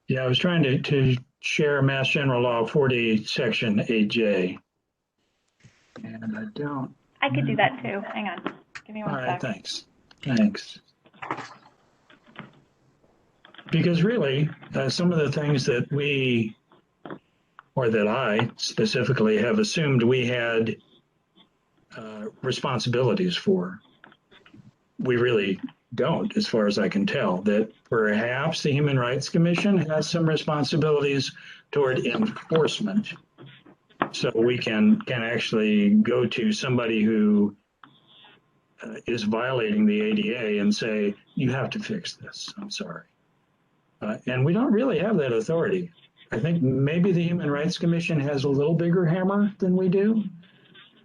Yeah, I was trying to share Mass General Law 40, Section 8J. And I don't. I could do that too. Hang on. Give me one All right, sec. thanks. Thanks. Because really, some of the things that we, or that I specifically have assumed we had responsibilities for, we really don't, as far as I can tell. That perhaps the Human Rights Commission has some responsibilities toward enforcement. So we can actually go to somebody who is violating the ADA and say, you have to fix this, I'm sorry. And we don't really have that authority. I think maybe the Human Rights Commission has a little bigger hammer than we do.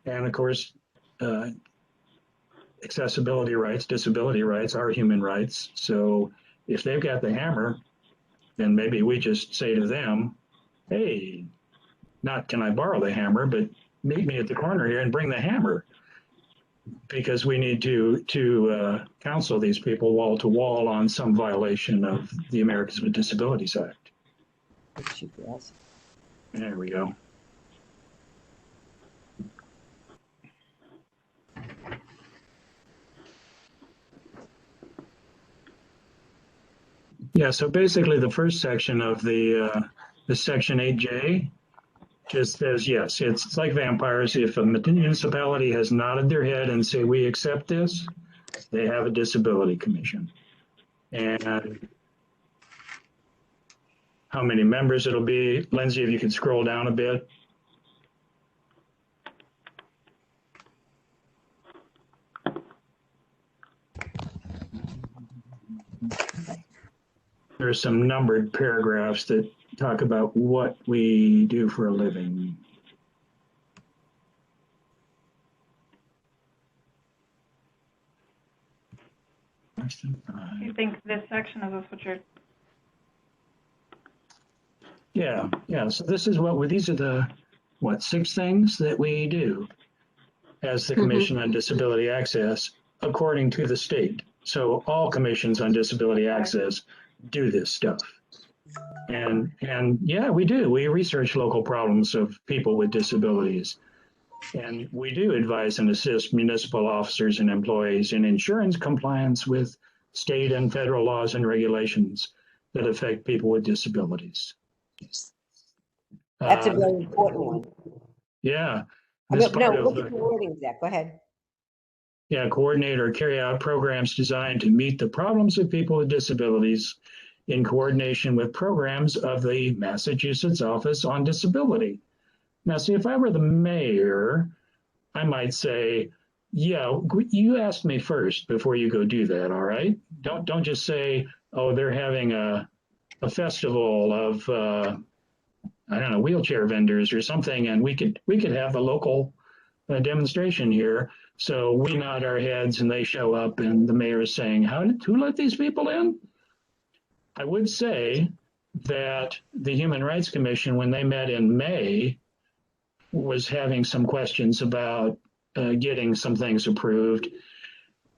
And of course, accessibility rights, disability rights are human rights. So if they've got the hammer, then maybe we just say to them, hey, not can I borrow the hammer, but meet me at the corner here and bring the hammer. Because we need to counsel these people wall to wall on some violation of the Americans with Disabilities Act. There we go. Yeah, so basically the first section of the Section 8J just says, yes, it's like vampires. If a municipality has nodded their head and say, we accept this, they have a disability commission. And how many members it'll be, Lindsay, if you could scroll down a bit. There's some numbered paragraphs that talk about what we do for a living. You think this section is what you're... Yeah. So this is these are the, 6 things that we do as the Commission on Disability Access, according to the state. So all commissions on disability access do this stuff. And yeah, we do. We research local problems of people with disabilities. And we do advise and assist municipal officers and employees in insurance compliance with state and federal laws and regulations that affect people with disabilities. That's a very important one. Yeah. Look at the wording, Zach. Go ahead. Yeah, coordinate or carry out programs designed to meet the problems of people with disabilities in coordination with programs of the Massachusetts Office on Disability. Now, see, if I were the mayor, I might say, yeah, you ask me first before you go do that, all right? Don't just say, oh, they're having a festival of I don't know, wheelchair vendors or something, and we could have a local demonstration here. So we nod our heads and they show up and the mayor is saying, who let these people in? I would say that the Human Rights Commission, when they met in May, was having some questions about getting some things approved.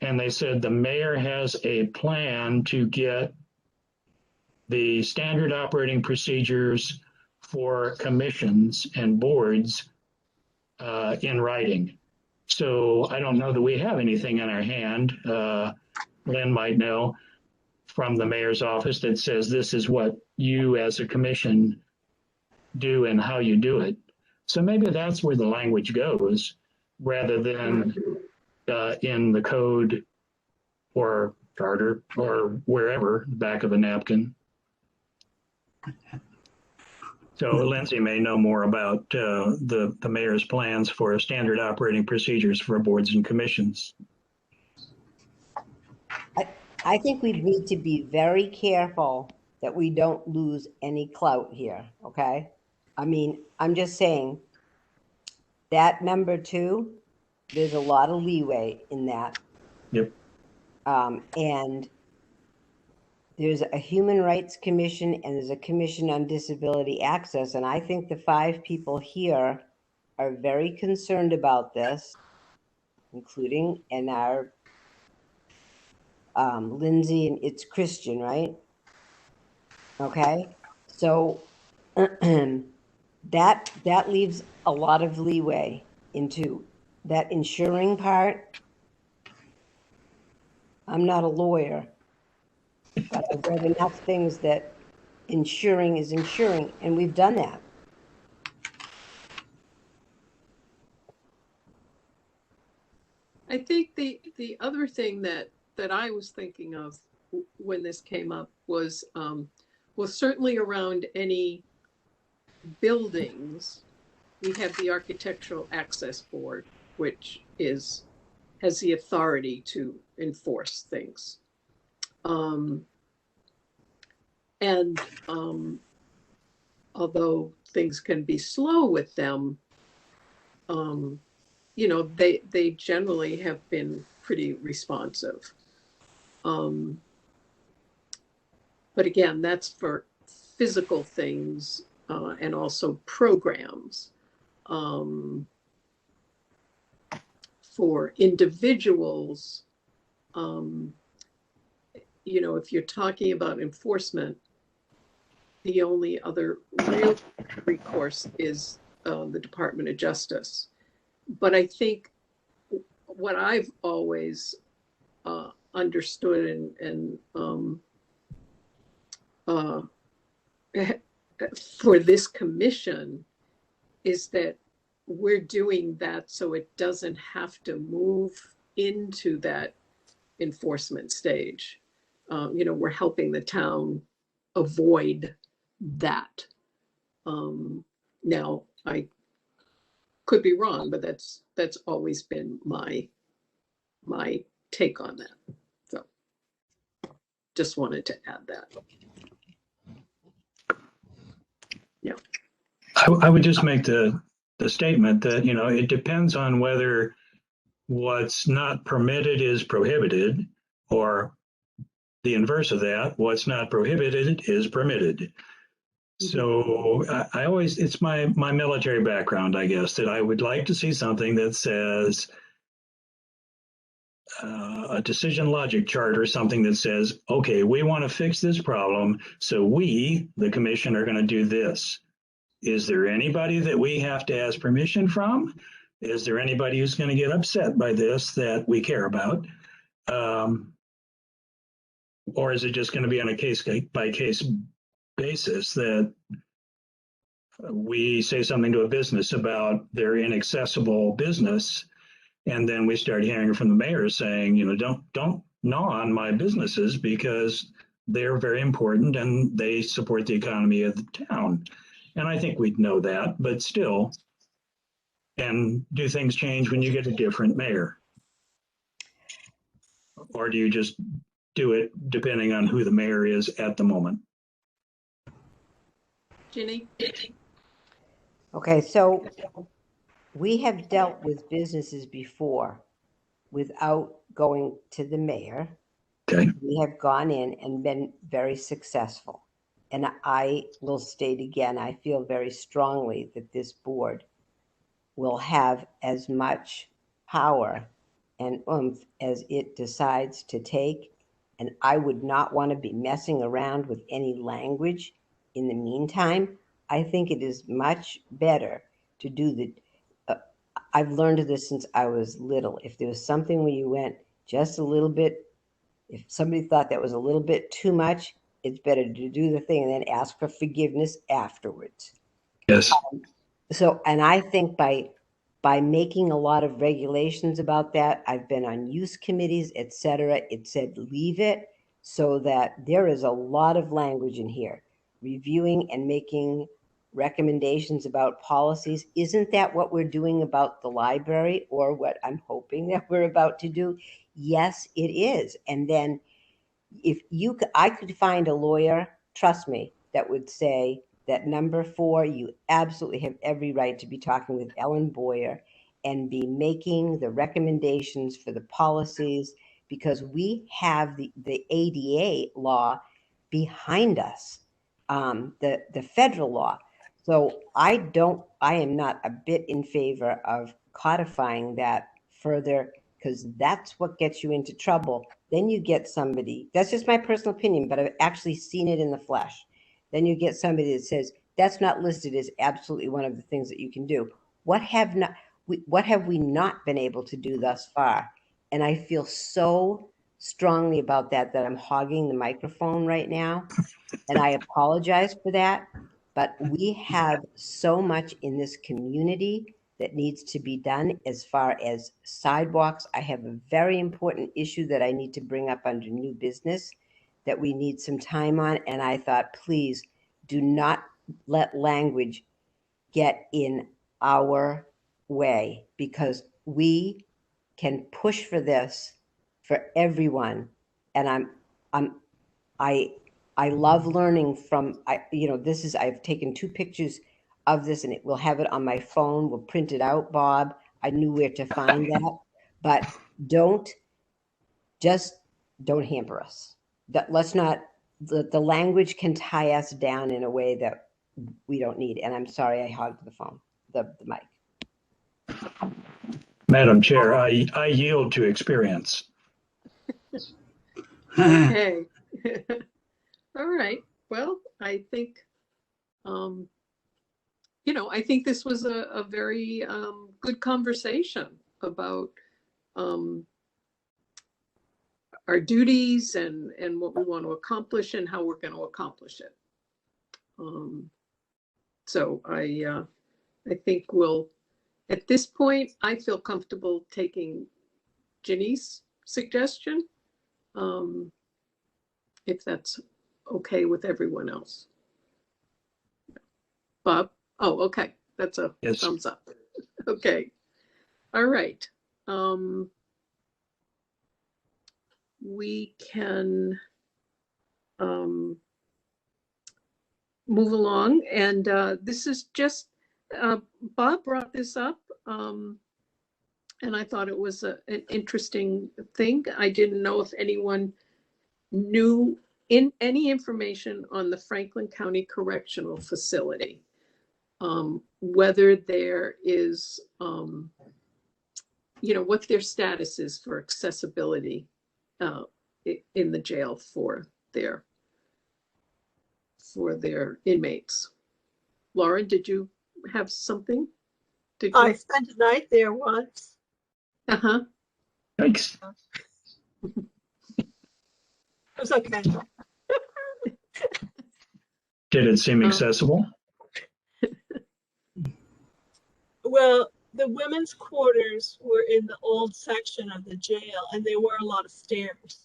And they said the mayor has a plan to get the standard operating procedures for commissions and boards in writing. So I don't know that we have anything in our hand. Lynn might know from the mayor's office that says this is what you as a commission do and how you do it. So maybe that's where the language goes rather than in the code or charter or wherever, back of a napkin. So Lindsay may know more about the mayor's plans for standard operating procedures for boards and commissions. I think we need to be very careful that we don't lose any clout here, okay? I mean, I'm just saying that number 2, there's a lot of leeway in that. Yep. And there's a Human Rights Commission and there's a Commission on Disability Access. And I think the 5 people here are very concerned about this, including in our Lindsay, and it's Christian, right? Okay. So that leaves a lot of leeway into that insuring part. I'm not a lawyer, but I've read enough things that insuring is insuring, and we've done that. I think the other thing that I was thinking of when this came up was, well, certainly around any buildings, we have the Architectural Access Board, which has the authority to enforce things. And although things can be slow with them, you know, they generally have been pretty responsive. But again, that's for physical things and also programs. For individuals, you know, if you're talking about enforcement, the only other real recourse is the Department of Justice. But I think what I've always understood and for this commission is that we're doing that so it doesn't have to move into that enforcement stage. You know, we're helping the town avoid that. Now, I could be wrong, but that's always been my take on that. So just wanted to add that. Yeah. I would just make the statement that, you know, it depends on whether what's not permitted is prohibited, or the inverse of that, what's not prohibited is permitted. So I always, it's my military background, I guess, that I would like to see something that says a decision logic chart or something that says, okay, we want to fix this problem, so we, the commission, are going to do this. Is there anybody that we have to ask permission from? Is there anybody who's going to get upset by this that we care about? Or is it just going to be on a case by case basis that we say something to a business about their inaccessible business, and then we start hearing from the mayor saying, you know, don't gnaw on my businesses because they're very important and they support the economy of the town. And I think we'd know that, but still, and do things change when you get a different mayor? Or do you just do it depending on who the mayor is at the moment? Ginny? Okay, so we have dealt with businesses before without going to the mayor. Okay. We have gone in and been very successful. And I will state again, I feel very strongly that this board will have as much power and oomph as it decides to take. And I would not want to be messing around with any language in the meantime. I think it is much better to do I've learned this since I was little. If there was something where you went just a little bit, if somebody thought that was a little bit too much, it's better to do the thing and then ask for forgiveness afterwards. Yes. So, and I think by making a lot of regulations about that, I've been on use committees, etc. It said leave it, so that there is a lot of language in here, reviewing and making recommendations about policies. Isn't that what we're doing about the library, or what I'm hoping that we're about to do? Yes, it is. And then I could find a lawyer, trust me, that would say that number 4, you absolutely have every right to be talking with Ellen Boyer and be making the recommendations for the policies, because we have the ADA law behind us, the federal law. So I am not a bit in favor of codifying that further, because that's what gets you into trouble. Then you get somebody, that's just my personal opinion, but I've actually seen it in the flesh. Then you get somebody that says, that's not listed as absolutely one of the things that you can do. What have we not been able to do thus far? And I feel so strongly about that I'm hogging the microphone right now. And I apologize for that. But we have so much in this community that needs to be done as far as sidewalks. I have a very important issue that I need to bring up under new business that we need some time on. And I thought, please do not let language get in our way, because we can push for this for everyone. And I love learning from, I've taken 2 pictures of this, and we'll have it on my phone. We'll print it out, Bob. I knew where to find that, but don't hamper us. Let's not, the language can tie us down in a way that we don't need. And I'm sorry, I hogged the phone, the mic. Madam Chair, I yield to experience. Okay. All right. Well, I think, I think this was a very good conversation about our duties and what we want to accomplish and how we're going to accomplish it. So I think at this point, I feel comfortable taking Ginny's suggestion, if that's okay with everyone else. Bob? Oh, okay. That's a Yes. thumbs up. Okay. All right. We can move along. And this is just, Bob brought this up, and I thought it was an interesting thing. I didn't know if anyone knew any information on the Franklin County Correctional Facility, whether there is, what their status is for accessibility in the jail for their inmates. Lauren, did you have something? I spent a night there once. Uh-huh. Thanks. It was okay. Did it seem accessible? Well, the women's quarters were in the old section of the jail, and there were a lot of stairs.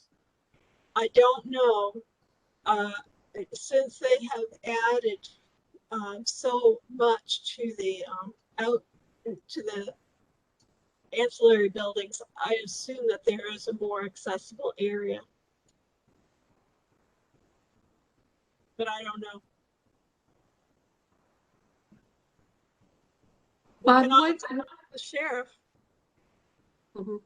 I don't know, since they have added so much to the ancillary buildings, I assume that there is a more accessible area. But I don't know. We Bob, can always ask the sheriff. Mhm.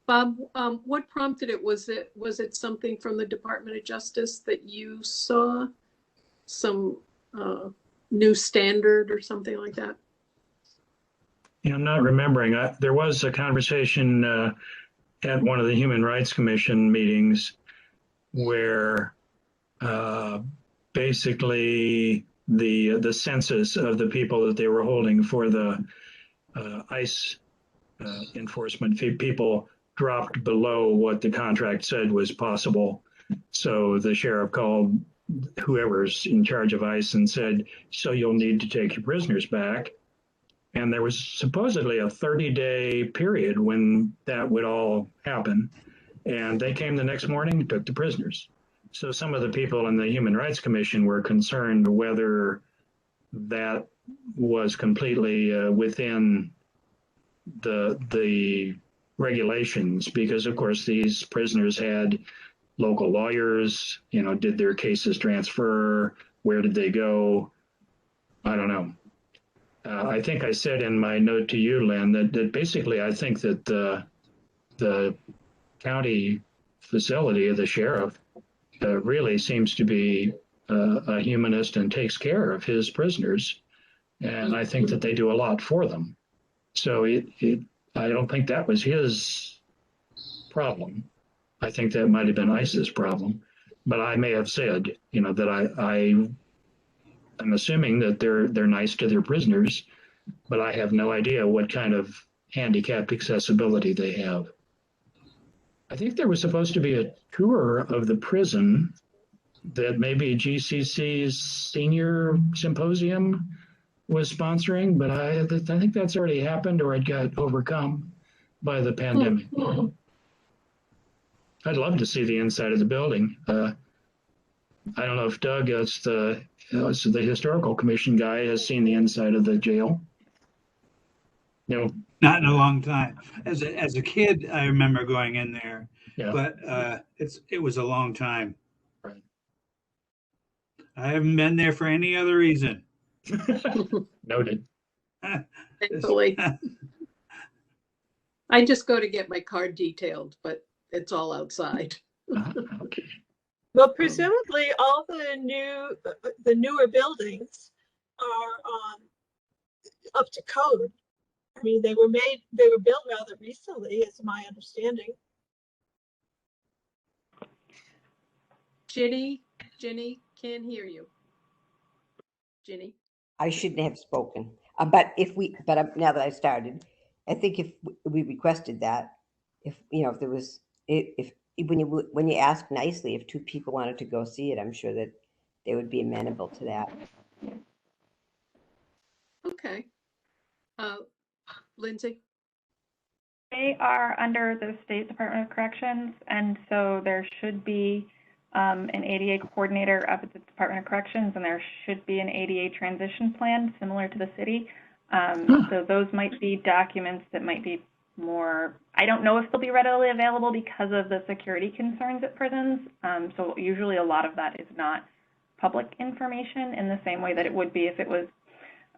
Bob, what prompted it? Was it something from the Department of Justice that you saw, some new standard or something like that? I'm not remembering. There was a conversation at one of the Human Rights Commission meetings where basically the census of the people that they were holding for the ICE enforcement people dropped below what the contract said was possible. So the sheriff called whoever's in charge of ICE and said, so you'll need to take your prisoners back. And there was supposedly a 30-day period when that would all happen. And they came the next morning and took the prisoners. So some of the people in the Human Rights Commission were concerned whether that was completely within the regulations, because of course these prisoners had local lawyers, did their cases transfer? Where did they go? I don't know. I think I said in my note to you, Lynn, that basically I think that the county facility of the sheriff really seems to be a humanist and takes care of his prisoners. And I think that they do a lot for them. So I don't think that was his problem. I think that might have been ICE's problem. But I may have said, that I'm assuming that they're nice to their prisoners, but I have no idea what kind of handicap accessibility they have. I think there was supposed to be a tour of the prison that maybe GCC's senior symposium was sponsoring, but I think that's already happened or it got overcome by the pandemic. I'd love to see the inside of the building. I don't know if Doug, as the historical commission guy, has seen the inside of the jail. No. Not in a long time. As a kid, I remember going in there, Yeah. but it was a long time. Right. I haven't been there for any other reason. Noted. Thankfully. I just go to get my car detailed, but it's all outside. Okay. Well, presumably all the newer buildings are up to code. I mean, they were built rather recently, is my understanding. Ginny, can't hear you. Ginny. I shouldn't have spoken. But now that I started, I think if we requested that, if there was, if when you ask nicely, if two people wanted to go see it, I'm sure that they would be amenable to that. Okay. Lindsay? They are under the State Department of Corrections, and so there should be an ADA coordinator up at the Department of Corrections, and there should be an ADA transition plan similar to the city. So those might be documents that might be more, I don't know if they'll be readily available because of the security concerns at prisons. So usually a lot of that is not public information in the same way that it would be if it was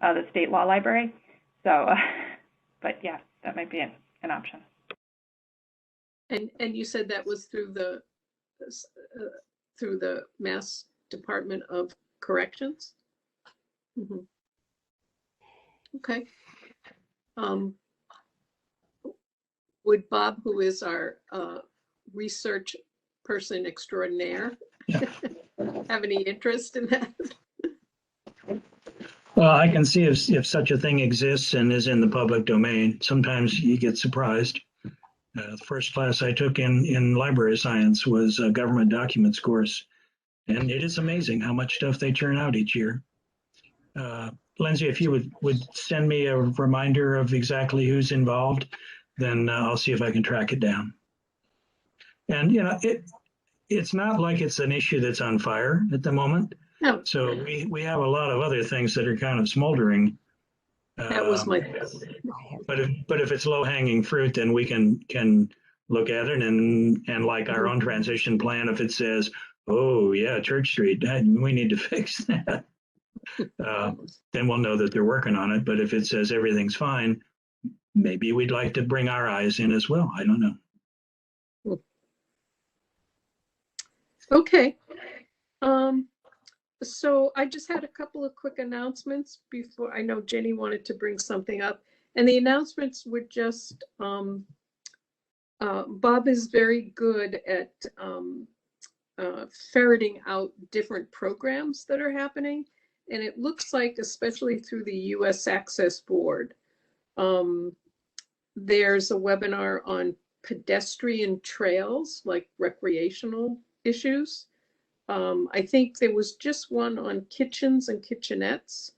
the state law library. So, but yeah, that might be an option. And you said that was through the Mass Department of Corrections? Mm-hmm. Okay. Would Bob, who is our research person extraordinaire, have any interest in that? Well, I can see if such a thing exists and is in the public domain. Sometimes you get surprised. The first class I took in library science was a government documents course, and it is amazing how much stuff they churn out each year. Lindsay, if you would send me a reminder of exactly who's involved, then I'll see if I can track it down. And it's not like it's an issue that's on fire at the moment. No. So we have a lot of other things that are kind of smoldering. That was my. But if it's low hanging fruit, then we can look at it and like our own transition plan. If it says, oh yeah, Church Street, we need to fix that. then we'll know that they're working on it. But if it says everything's fine, maybe we'd like to bring our eyes in as well. I don't know. Okay. So I just had a couple of quick announcements before. I know Jenny wanted to bring something up, and the announcements were just, Bob is very good at ferreting out different programs that are happening. And it looks like, especially through the US Access Board, there's a webinar on pedestrian trails, like recreational issues. I think there was just one on kitchens and kitchenettes.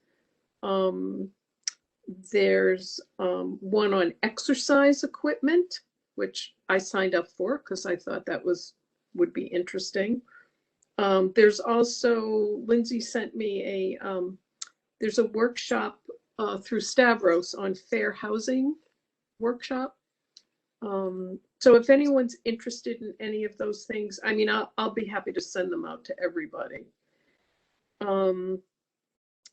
There's one on exercise equipment, which I signed up for because I thought that would be interesting. There's also, Lindsay sent me there's a workshop through Stavros on fair housing workshop. So if anyone's interested in any of those things, I mean, I'll be happy to send them out to everybody. And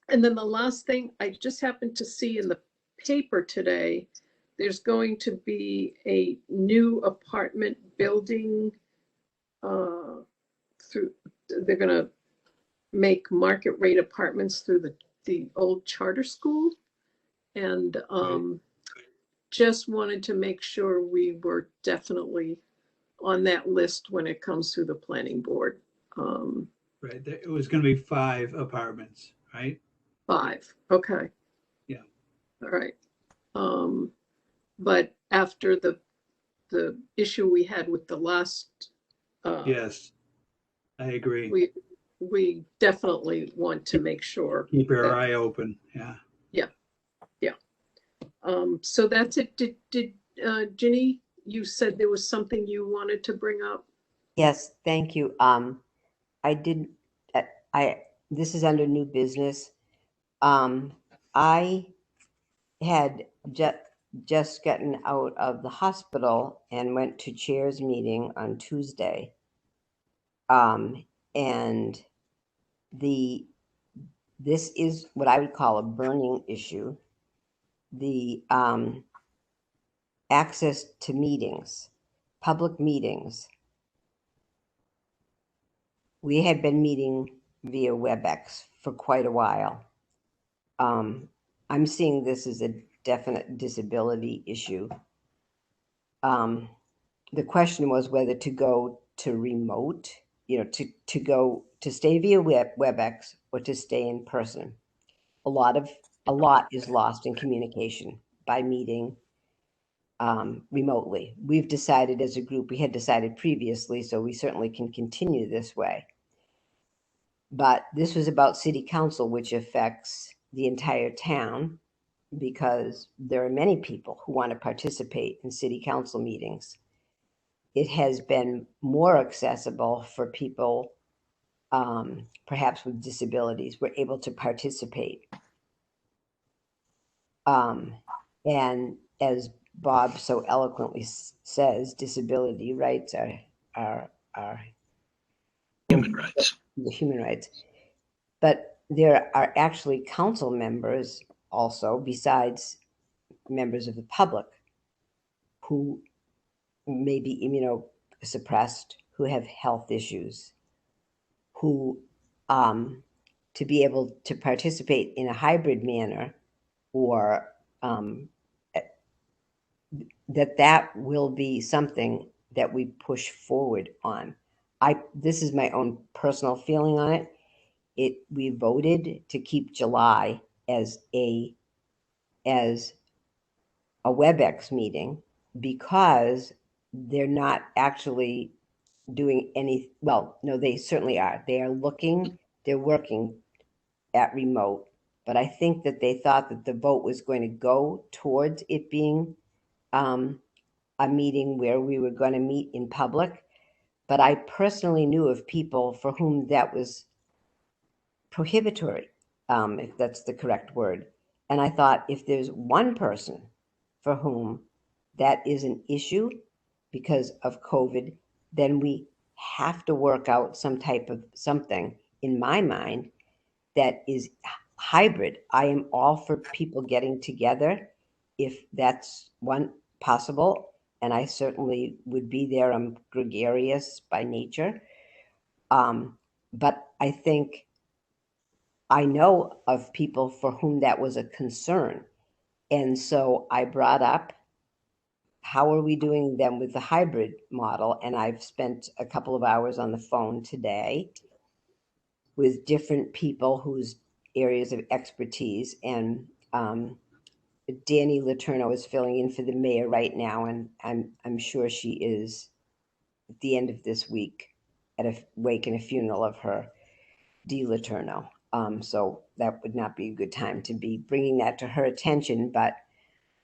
then the last thing, I just happened to see in the paper today, there's going to be a new apartment building they're going to make market rate apartments through the old charter school. And just wanted to make sure we were definitely on that list when it comes through the planning board. Right, it was going to be 5 apartments, right? 5, okay. Yeah. All right. But after the issue we had with the last. Yes, I agree. We definitely want to make sure. Keep our eye open, yeah. So that's it. Did Ginny, you said there was something you wanted to bring up? Yes, thank you. This is under new business. I had just gotten out of the hospital and went to Chair's meeting on Tuesday. And this is what I would call a burning issue. The access to meetings, public meetings. We had been meeting via WebEx for quite a while. I'm seeing this as a definite disability issue. The question was whether to go to remote, to stay via WebEx or to stay in person. A lot is lost in communication by meeting remotely. We've decided as a group, we had decided previously, so we certainly can continue this way. But this was about city council, which affects the entire town, because there are many people who want to participate in city council meetings. It has been more accessible for people, perhaps with disabilities, were able to participate. And as Bob so eloquently says, disability rights are Human rights. The human rights. But there are actually council members also, besides members of the public, who may be immunosuppressed, who have health issues, who to be able to participate in a hybrid manner, or that will be something that we push forward on. This is my own personal feeling on it. We voted to keep July as a WebEx meeting because they're not actually doing any. Well, no, they certainly are. They're working at remote, but I think that they thought that the vote was going to go towards it being a meeting where we were going to meet in public. But I personally knew of people for whom that was prohibitory, if that's the correct word. And I thought, if there's one person for whom that is an issue because of COVID, then we have to work out some type of something, in my mind, that is hybrid. I am all for people getting together if that's one possible. And I certainly would be there. I'm gregarious by nature. But I think I know of people for whom that was a concern. And so I brought up, how are we doing them with the hybrid model? And I've spent a couple of hours on the phone today with different people whose areas of expertise. And Danny Letourneau is filling in for the mayor right now, and I'm sure she is at the end of this week at a wake and a funeral of her, Dee Letourneau. So that would not be a good time to be bringing that to her attention. But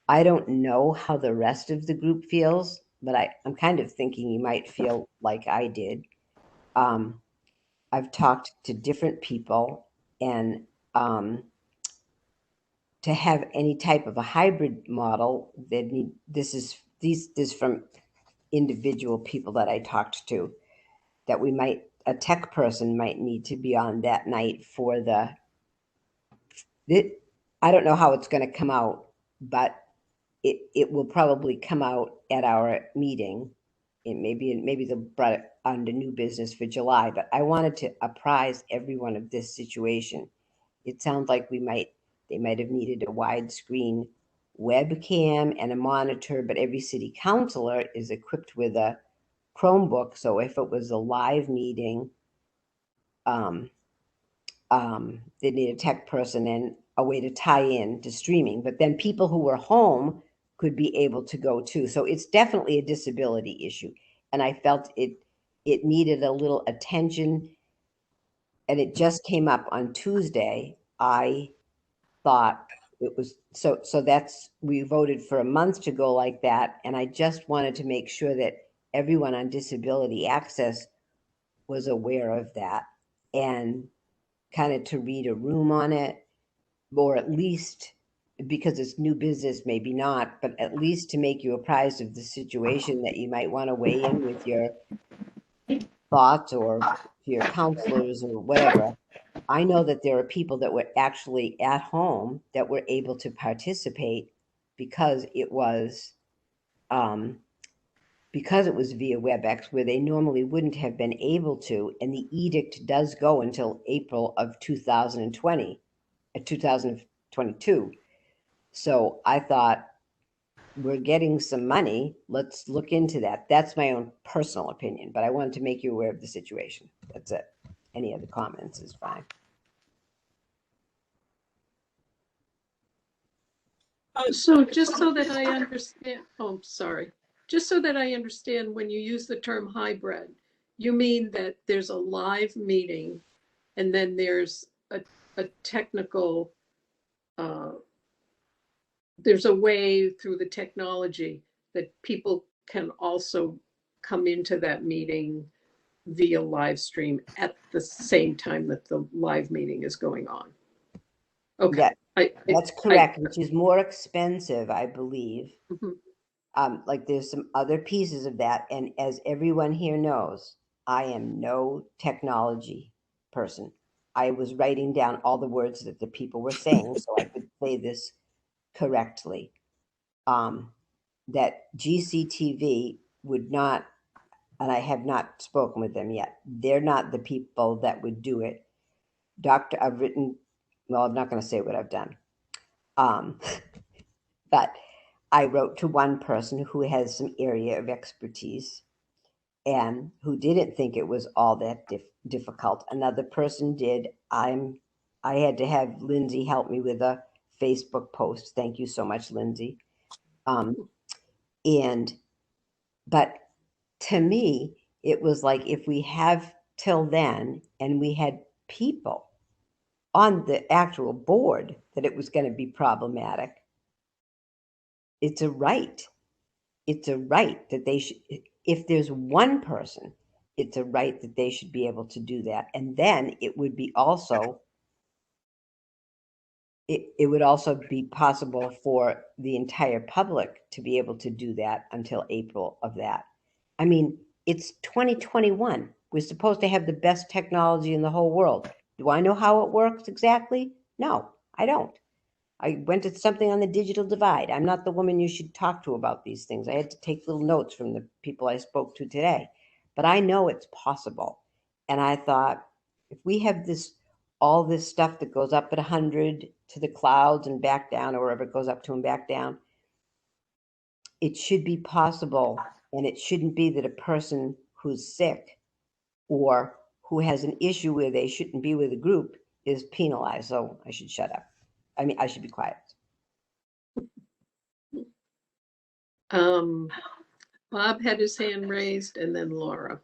I don't know how the rest of the group feels, but I'm kind of thinking you might feel like I did. I've talked to different people, and to have any type of a hybrid model, this is from individual people that I talked to, that a tech person might need to be on that night for I don't know how it's going to come out, but it will probably come out at our meeting. Maybe they'll bring it on to new business for July, but I wanted to apprise everyone of this situation. It sounds like they might have needed a widescreen webcam and a monitor, but every city councilor is equipped with a Chromebook. So if it was a live meeting, they need a tech person and a way to tie in to streaming. But then people who were home could be able to go too. So it's definitely a disability issue. And I felt it needed a little attention. And it just came up on Tuesday. I thought it was so we voted for a month to go like that. And I just wanted to make sure that everyone on disability access was aware of that, and kind of to read a room on it, or at least, because it's new business, maybe not, but at least to make you apprised of the situation, that you might want to weigh in with your thoughts or your counselors or whatever. I know that there are people that were actually at home that were able to participate because it was via WebEx, where they normally wouldn't have been able to. And the edict does go until April of 2022. So I thought, we're getting some money. Let's look into that. That's my own personal opinion, but I wanted to make you aware of the situation. That's it. Any other comments is fine. So just so that I understand, just so that I understand, when you use the term hybrid, you mean that there's a live meeting and then there's a technical, there's a way through the technology that people can also come into that meeting via live stream at the same time that the live meeting is going on. Okay. That's correct, which is more expensive, I believe. Mm-hmm. Like there's some other pieces of that. And as everyone here knows, I am no technology person. I was writing down all the words that the people were saying so I could say this correctly. That GCTV would not, and I have not spoken with them yet, they're not the people that would do it. I've written, well, I'm not going to say what I've done. But I wrote to one person who has some area of expertise and who didn't think it was all that difficult. Another person did. I had to have Lindsay help me with a Facebook post. Thank you so much, Lindsay. But to me, it was like, if we have till then, and we had people on the actual board, that it was going to be problematic. It's a right. It's a right that they should, if there's one person, it's a right that they should be able to do that. And then it would be also, it would also be possible for the entire public to be able to do that until April of that. I mean, it's 2021. We're supposed to have the best technology in the whole world. Do I know how it works exactly? No, I don't. I went to something on the digital divide. I'm not the woman you should talk to about these things. I had to take little notes from the people I spoke to today, but I know it's possible. And I thought, if we have all this stuff that goes up at 100 to the clouds and back down, or wherever it goes up to and back down, it should be possible. And it shouldn't be that a person who's sick or who has an issue where they shouldn't be with a group is penalized. So I should shut up. I mean, I should be quiet. Bob had his hand raised, and then Laura.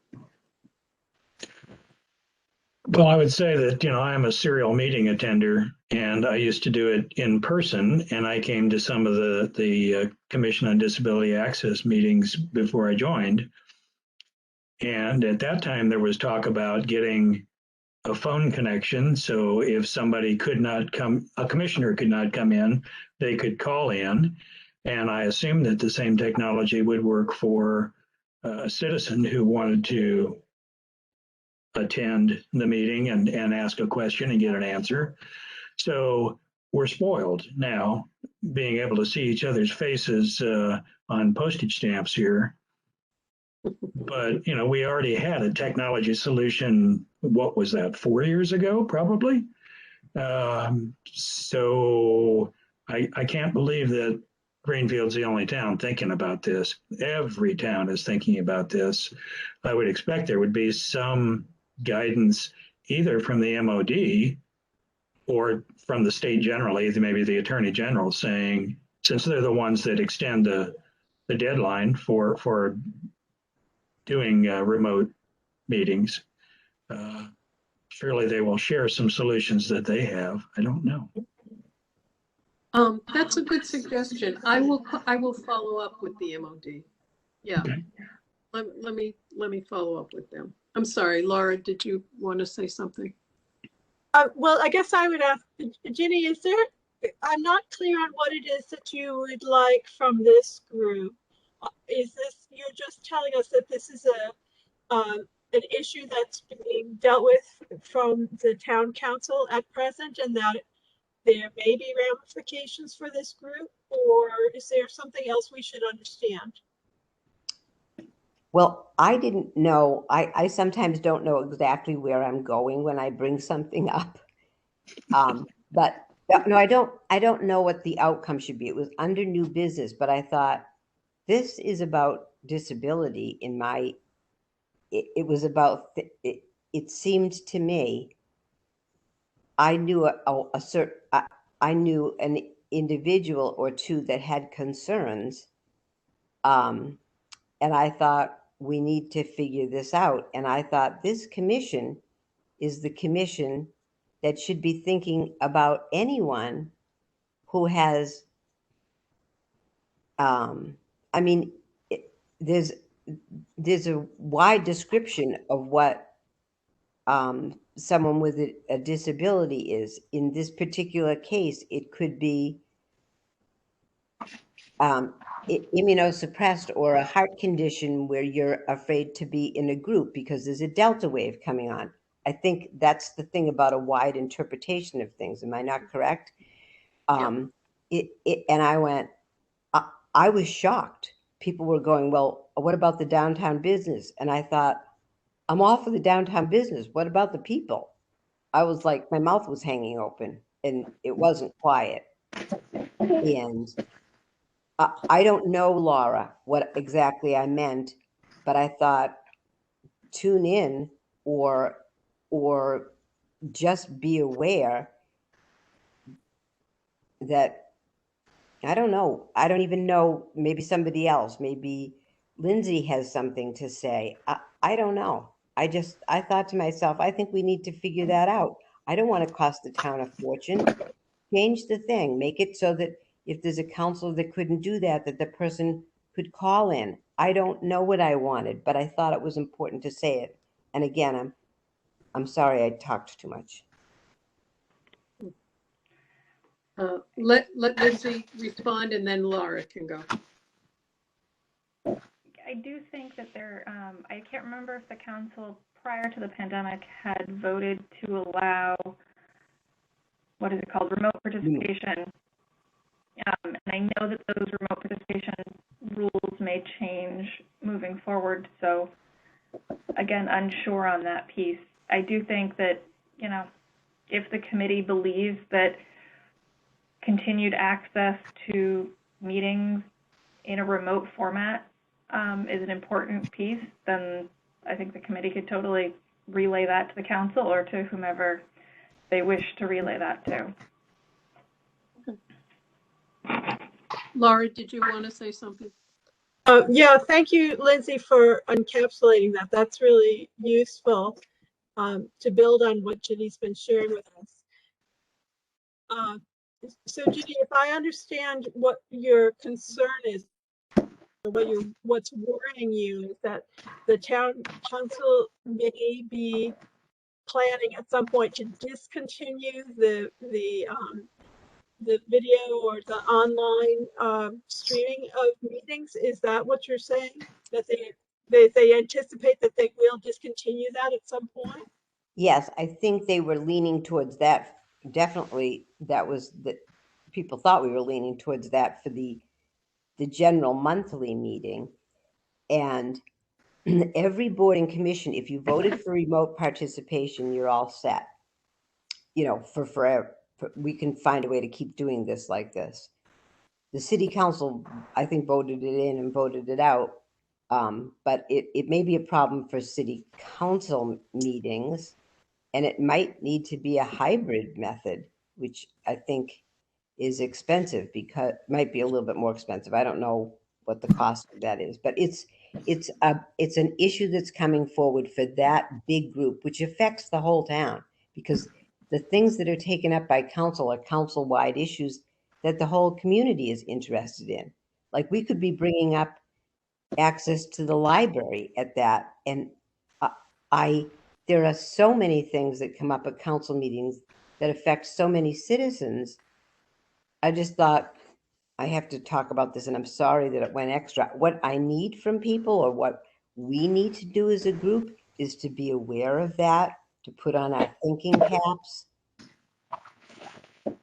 Well, I would say that, I'm a serial meeting attender, and I used to do it in person, and I came to some of the Commission on Disability Access meetings before I joined. And at that time, there was talk about getting a phone connection. So if somebody could not come, a commissioner could not come in, they could call in. And I assumed that the same technology would work for a citizen who wanted to attend the meeting and ask a question and get an answer. So we're spoiled now, being able to see each other's faces on postage stamps here. But, we already had a technology solution, what was that, 4 years ago, probably? So I can't believe that Greenfield's the only town thinking about this. Every town is thinking about this. I would expect there would be some guidance either from the MOD or from the state generally, maybe the Attorney General, saying, since they're the ones that extend the deadline for doing remote meetings, surely they will share some solutions that they have. I don't know. That's a good suggestion. I will follow up with the MOD. Yeah. Okay. Let me follow up with them. I'm sorry, Laura, did you want to say something? Well, I guess I would ask, Ginny, I'm not clear on what it is that you would like from this group. You're just telling us that this is an issue that's being dealt with from the town council at present, and that there may be ramifications for this group, or is there something else we should understand? Well, I didn't know. I sometimes don't know exactly where I'm going when I bring something up. But no, I don't know what the outcome should be. It was under new business, but I thought this is about disability it was about, it seemed to me, I knew I knew an individual or two that had concerns. And I thought, we need to figure this out. And I thought this commission is the commission that should be thinking about anyone who has, there's a wide description of what someone with a disability is. In this particular case, it could be immunosuppressed or a heart condition where you're afraid to be in a group because there's a Delta wave coming on. I think that's the thing about a wide interpretation of things. Am I not correct? And I went, I was shocked. People were going, well, what about the downtown business? And I thought, I'm all for the downtown business. What about the people? I was like, my mouth was hanging open and it wasn't quiet. And I don't know, Laura, what exactly I meant, but I thought tune in or just be aware that, I don't know. I don't even know, maybe somebody else, maybe Lindsay has something to say. I don't know. I thought to myself, I think we need to figure that out. I don't want to cost the town a fortune. Change the thing, make it so that if there's a counselor that couldn't do that the person could call in. I don't know what I wanted, but I thought it was important to say it. And again, I'm sorry I talked too much. Let Lindsay respond, and then Laura can go. I do think that I can't remember if the council prior to the pandemic, had voted to allow, what is it called, remote participation. And I know that those remote participation rules may change moving forward. So again, unsure on that piece. I do think that, you know, if the committee believes that continued access to meetings in a remote format is an important piece, then I think the committee could totally relay that to the council or to whomever they wish to relay that to. Laura, did you want to say something? Yeah, thank you, Lindsay, for encapsulating that. That's really useful to build on what Ginny's been sharing with us. So Ginny, if I understand what your concern is, what's worrying you is that the town council may be planning at some point to discontinue the video or the online streaming of meetings. Is that what you're saying? That they anticipate that they will discontinue that at some point? Yes, I think they were leaning towards that. Definitely, that was that people thought we were leaning towards that for the general monthly meeting. And every board and commission, if you voted for remote participation, you're all set. You know, for forever. We can find a way to keep doing this like this. The city council, I think, voted it in and voted it out. But it may be a problem for city council meetings, and it might need to be a hybrid method, which I think is expensive, because it might be a little bit more expensive. I don't know what the cost of that is, but it's an issue that's coming forward for that big group, which affects the whole town, because the things that are taken up by council are council-wide issues that the whole community is interested in. Like, we could be bringing up access to the library at that, and there are so many things that come up at council meetings that affect so many citizens. I just thought I have to talk about this, and I'm sorry that it went extra. What I need from people, or what we need to do as a group, is to be aware of that, to put on our thinking caps, and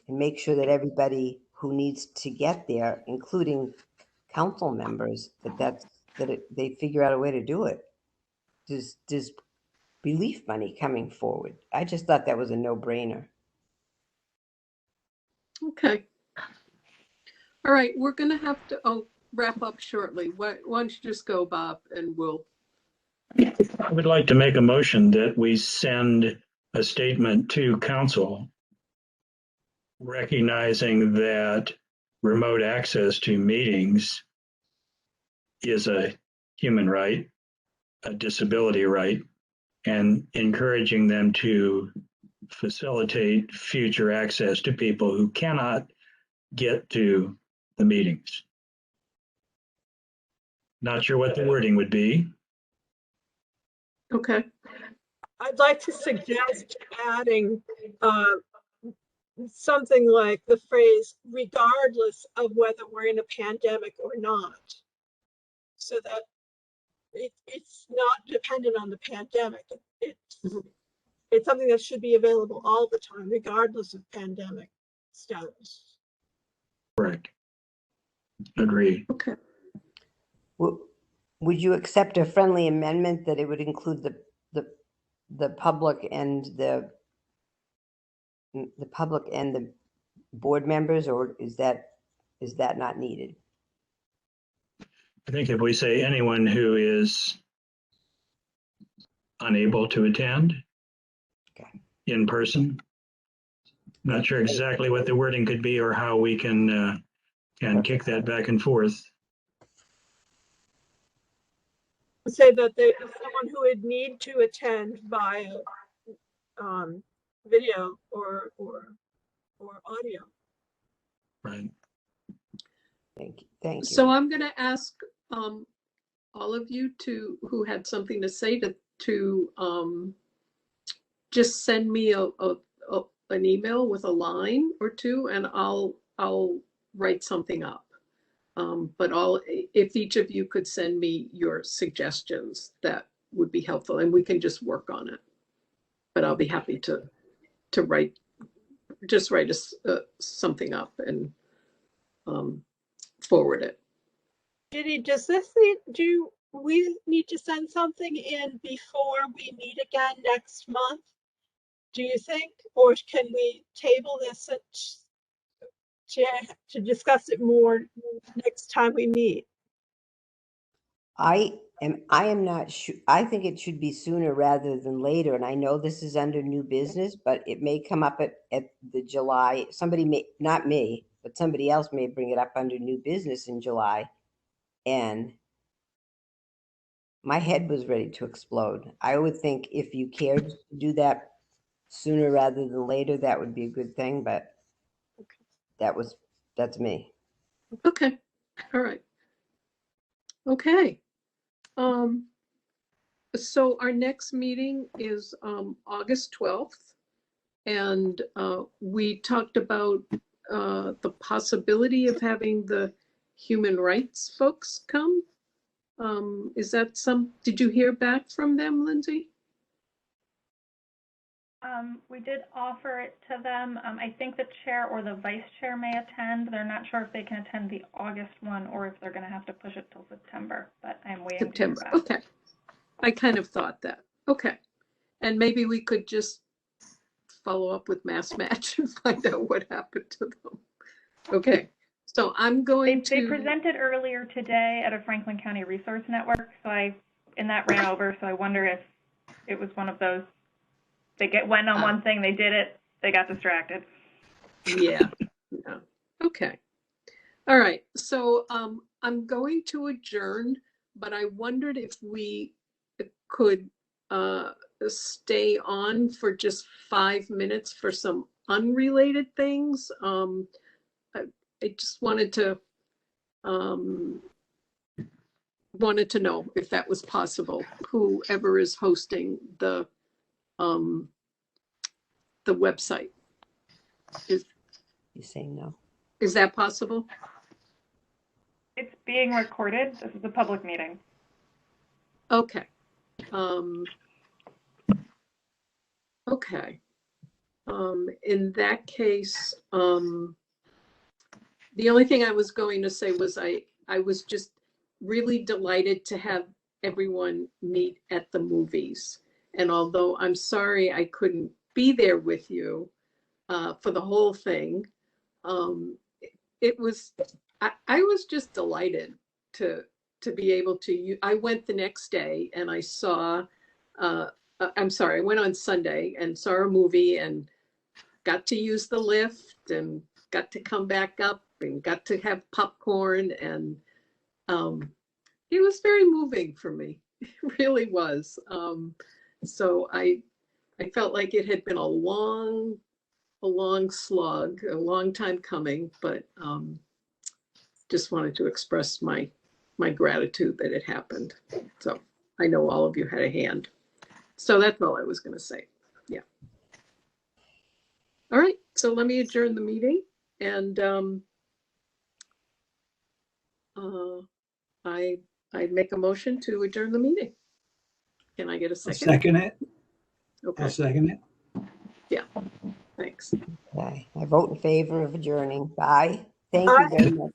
make sure that everybody who needs to get there, including council members, they figure out a way to do it. There's relief money coming forward. I just thought that was a no-brainer. Okay. All right, we're going to have to wrap up shortly. Why don't you just go, Bob, and we'll... I would like to make a motion that we send a statement to council recognizing that remote access to meetings is a human right, a disability right, and encouraging them to facilitate future access to people who cannot get to the meetings. Not sure what the wording would be. Okay. I'd like to suggest adding something like the phrase, regardless of whether we're in a pandemic or not, so that it's not dependent on the pandemic. It's something that should be available all the time, regardless of pandemic status. Correct. Agreed. Okay. Would you accept a friendly amendment that it would include the public and the board members, or is that not needed? I think if we say anyone who is unable to attend in person, not sure exactly what the wording could be or how we can kick that back and forth. Say that there's someone who would need to attend via video or audio. Right. Thank you. So I'm going to ask all of you who had something to say to just send me an email with a line or two, and I'll write something up. But if each of you could send me your suggestions, that would be helpful, and we can just work on it. But I'll be happy to write us something up and forward it. Judy, do we need to send something in before we meet again next month? Do you think, or can we table this to discuss it more next time we meet? I am not sure. I think it should be sooner rather than later. And I know this is under new business, but it may come up at the July. Somebody may, not me, but somebody else may bring it up under new business in July. And my head was ready to explode. I would think if you cared to do that sooner rather than later, that would be a good thing. But that's me. Okay. All right. Okay. So our next meeting is August 12th. And we talked about the possibility of having the human rights folks come. Is that did you hear back from them, Lindsay? We did offer it to them. I think the chair or the vice chair may attend. They're not sure if they can attend the August one or if they're going to have to push it till September, but I'm waiting to hear back. Okay. I kind of thought that. Okay. And maybe we could just follow up with Mass Match and find out what happened to them. Okay. So I'm going They presented earlier today at a Franklin County Resource Network, so that ran over, so I wonder if it was one of those, went on one thing, they did it, they got distracted. Yeah. Okay. All right. So I'm going to adjourn, but I wondered if we could stay on for just 5 minutes for some unrelated things. I just wanted to know if that was possible. Whoever is hosting the website. You're saying no? Is that possible? It's being recorded. This is a public meeting. Okay. Okay. In that case, the only thing I was going to say was I was just really delighted to have everyone meet at the movies. And although I'm sorry I couldn't be there with you for the whole thing, I was just delighted to be able to. I went the next day and I saw. I'm sorry, I went on Sunday and saw a movie and got to use the lift and got to come back up and got to have popcorn, and it was very moving for me. It really was. So I felt like it had been a long slog, a long time coming, but just wanted to express my gratitude that it happened. So I know all of you had a hand. So that's all I was going to say. Yeah. All right. So let me adjourn the meeting, and I make a motion to adjourn the meeting. Can I get a second? I'll second it. Okay. I'll second it. Yeah. Thanks. Okay. I vote in favor of adjourning. Bye. Thank you very much.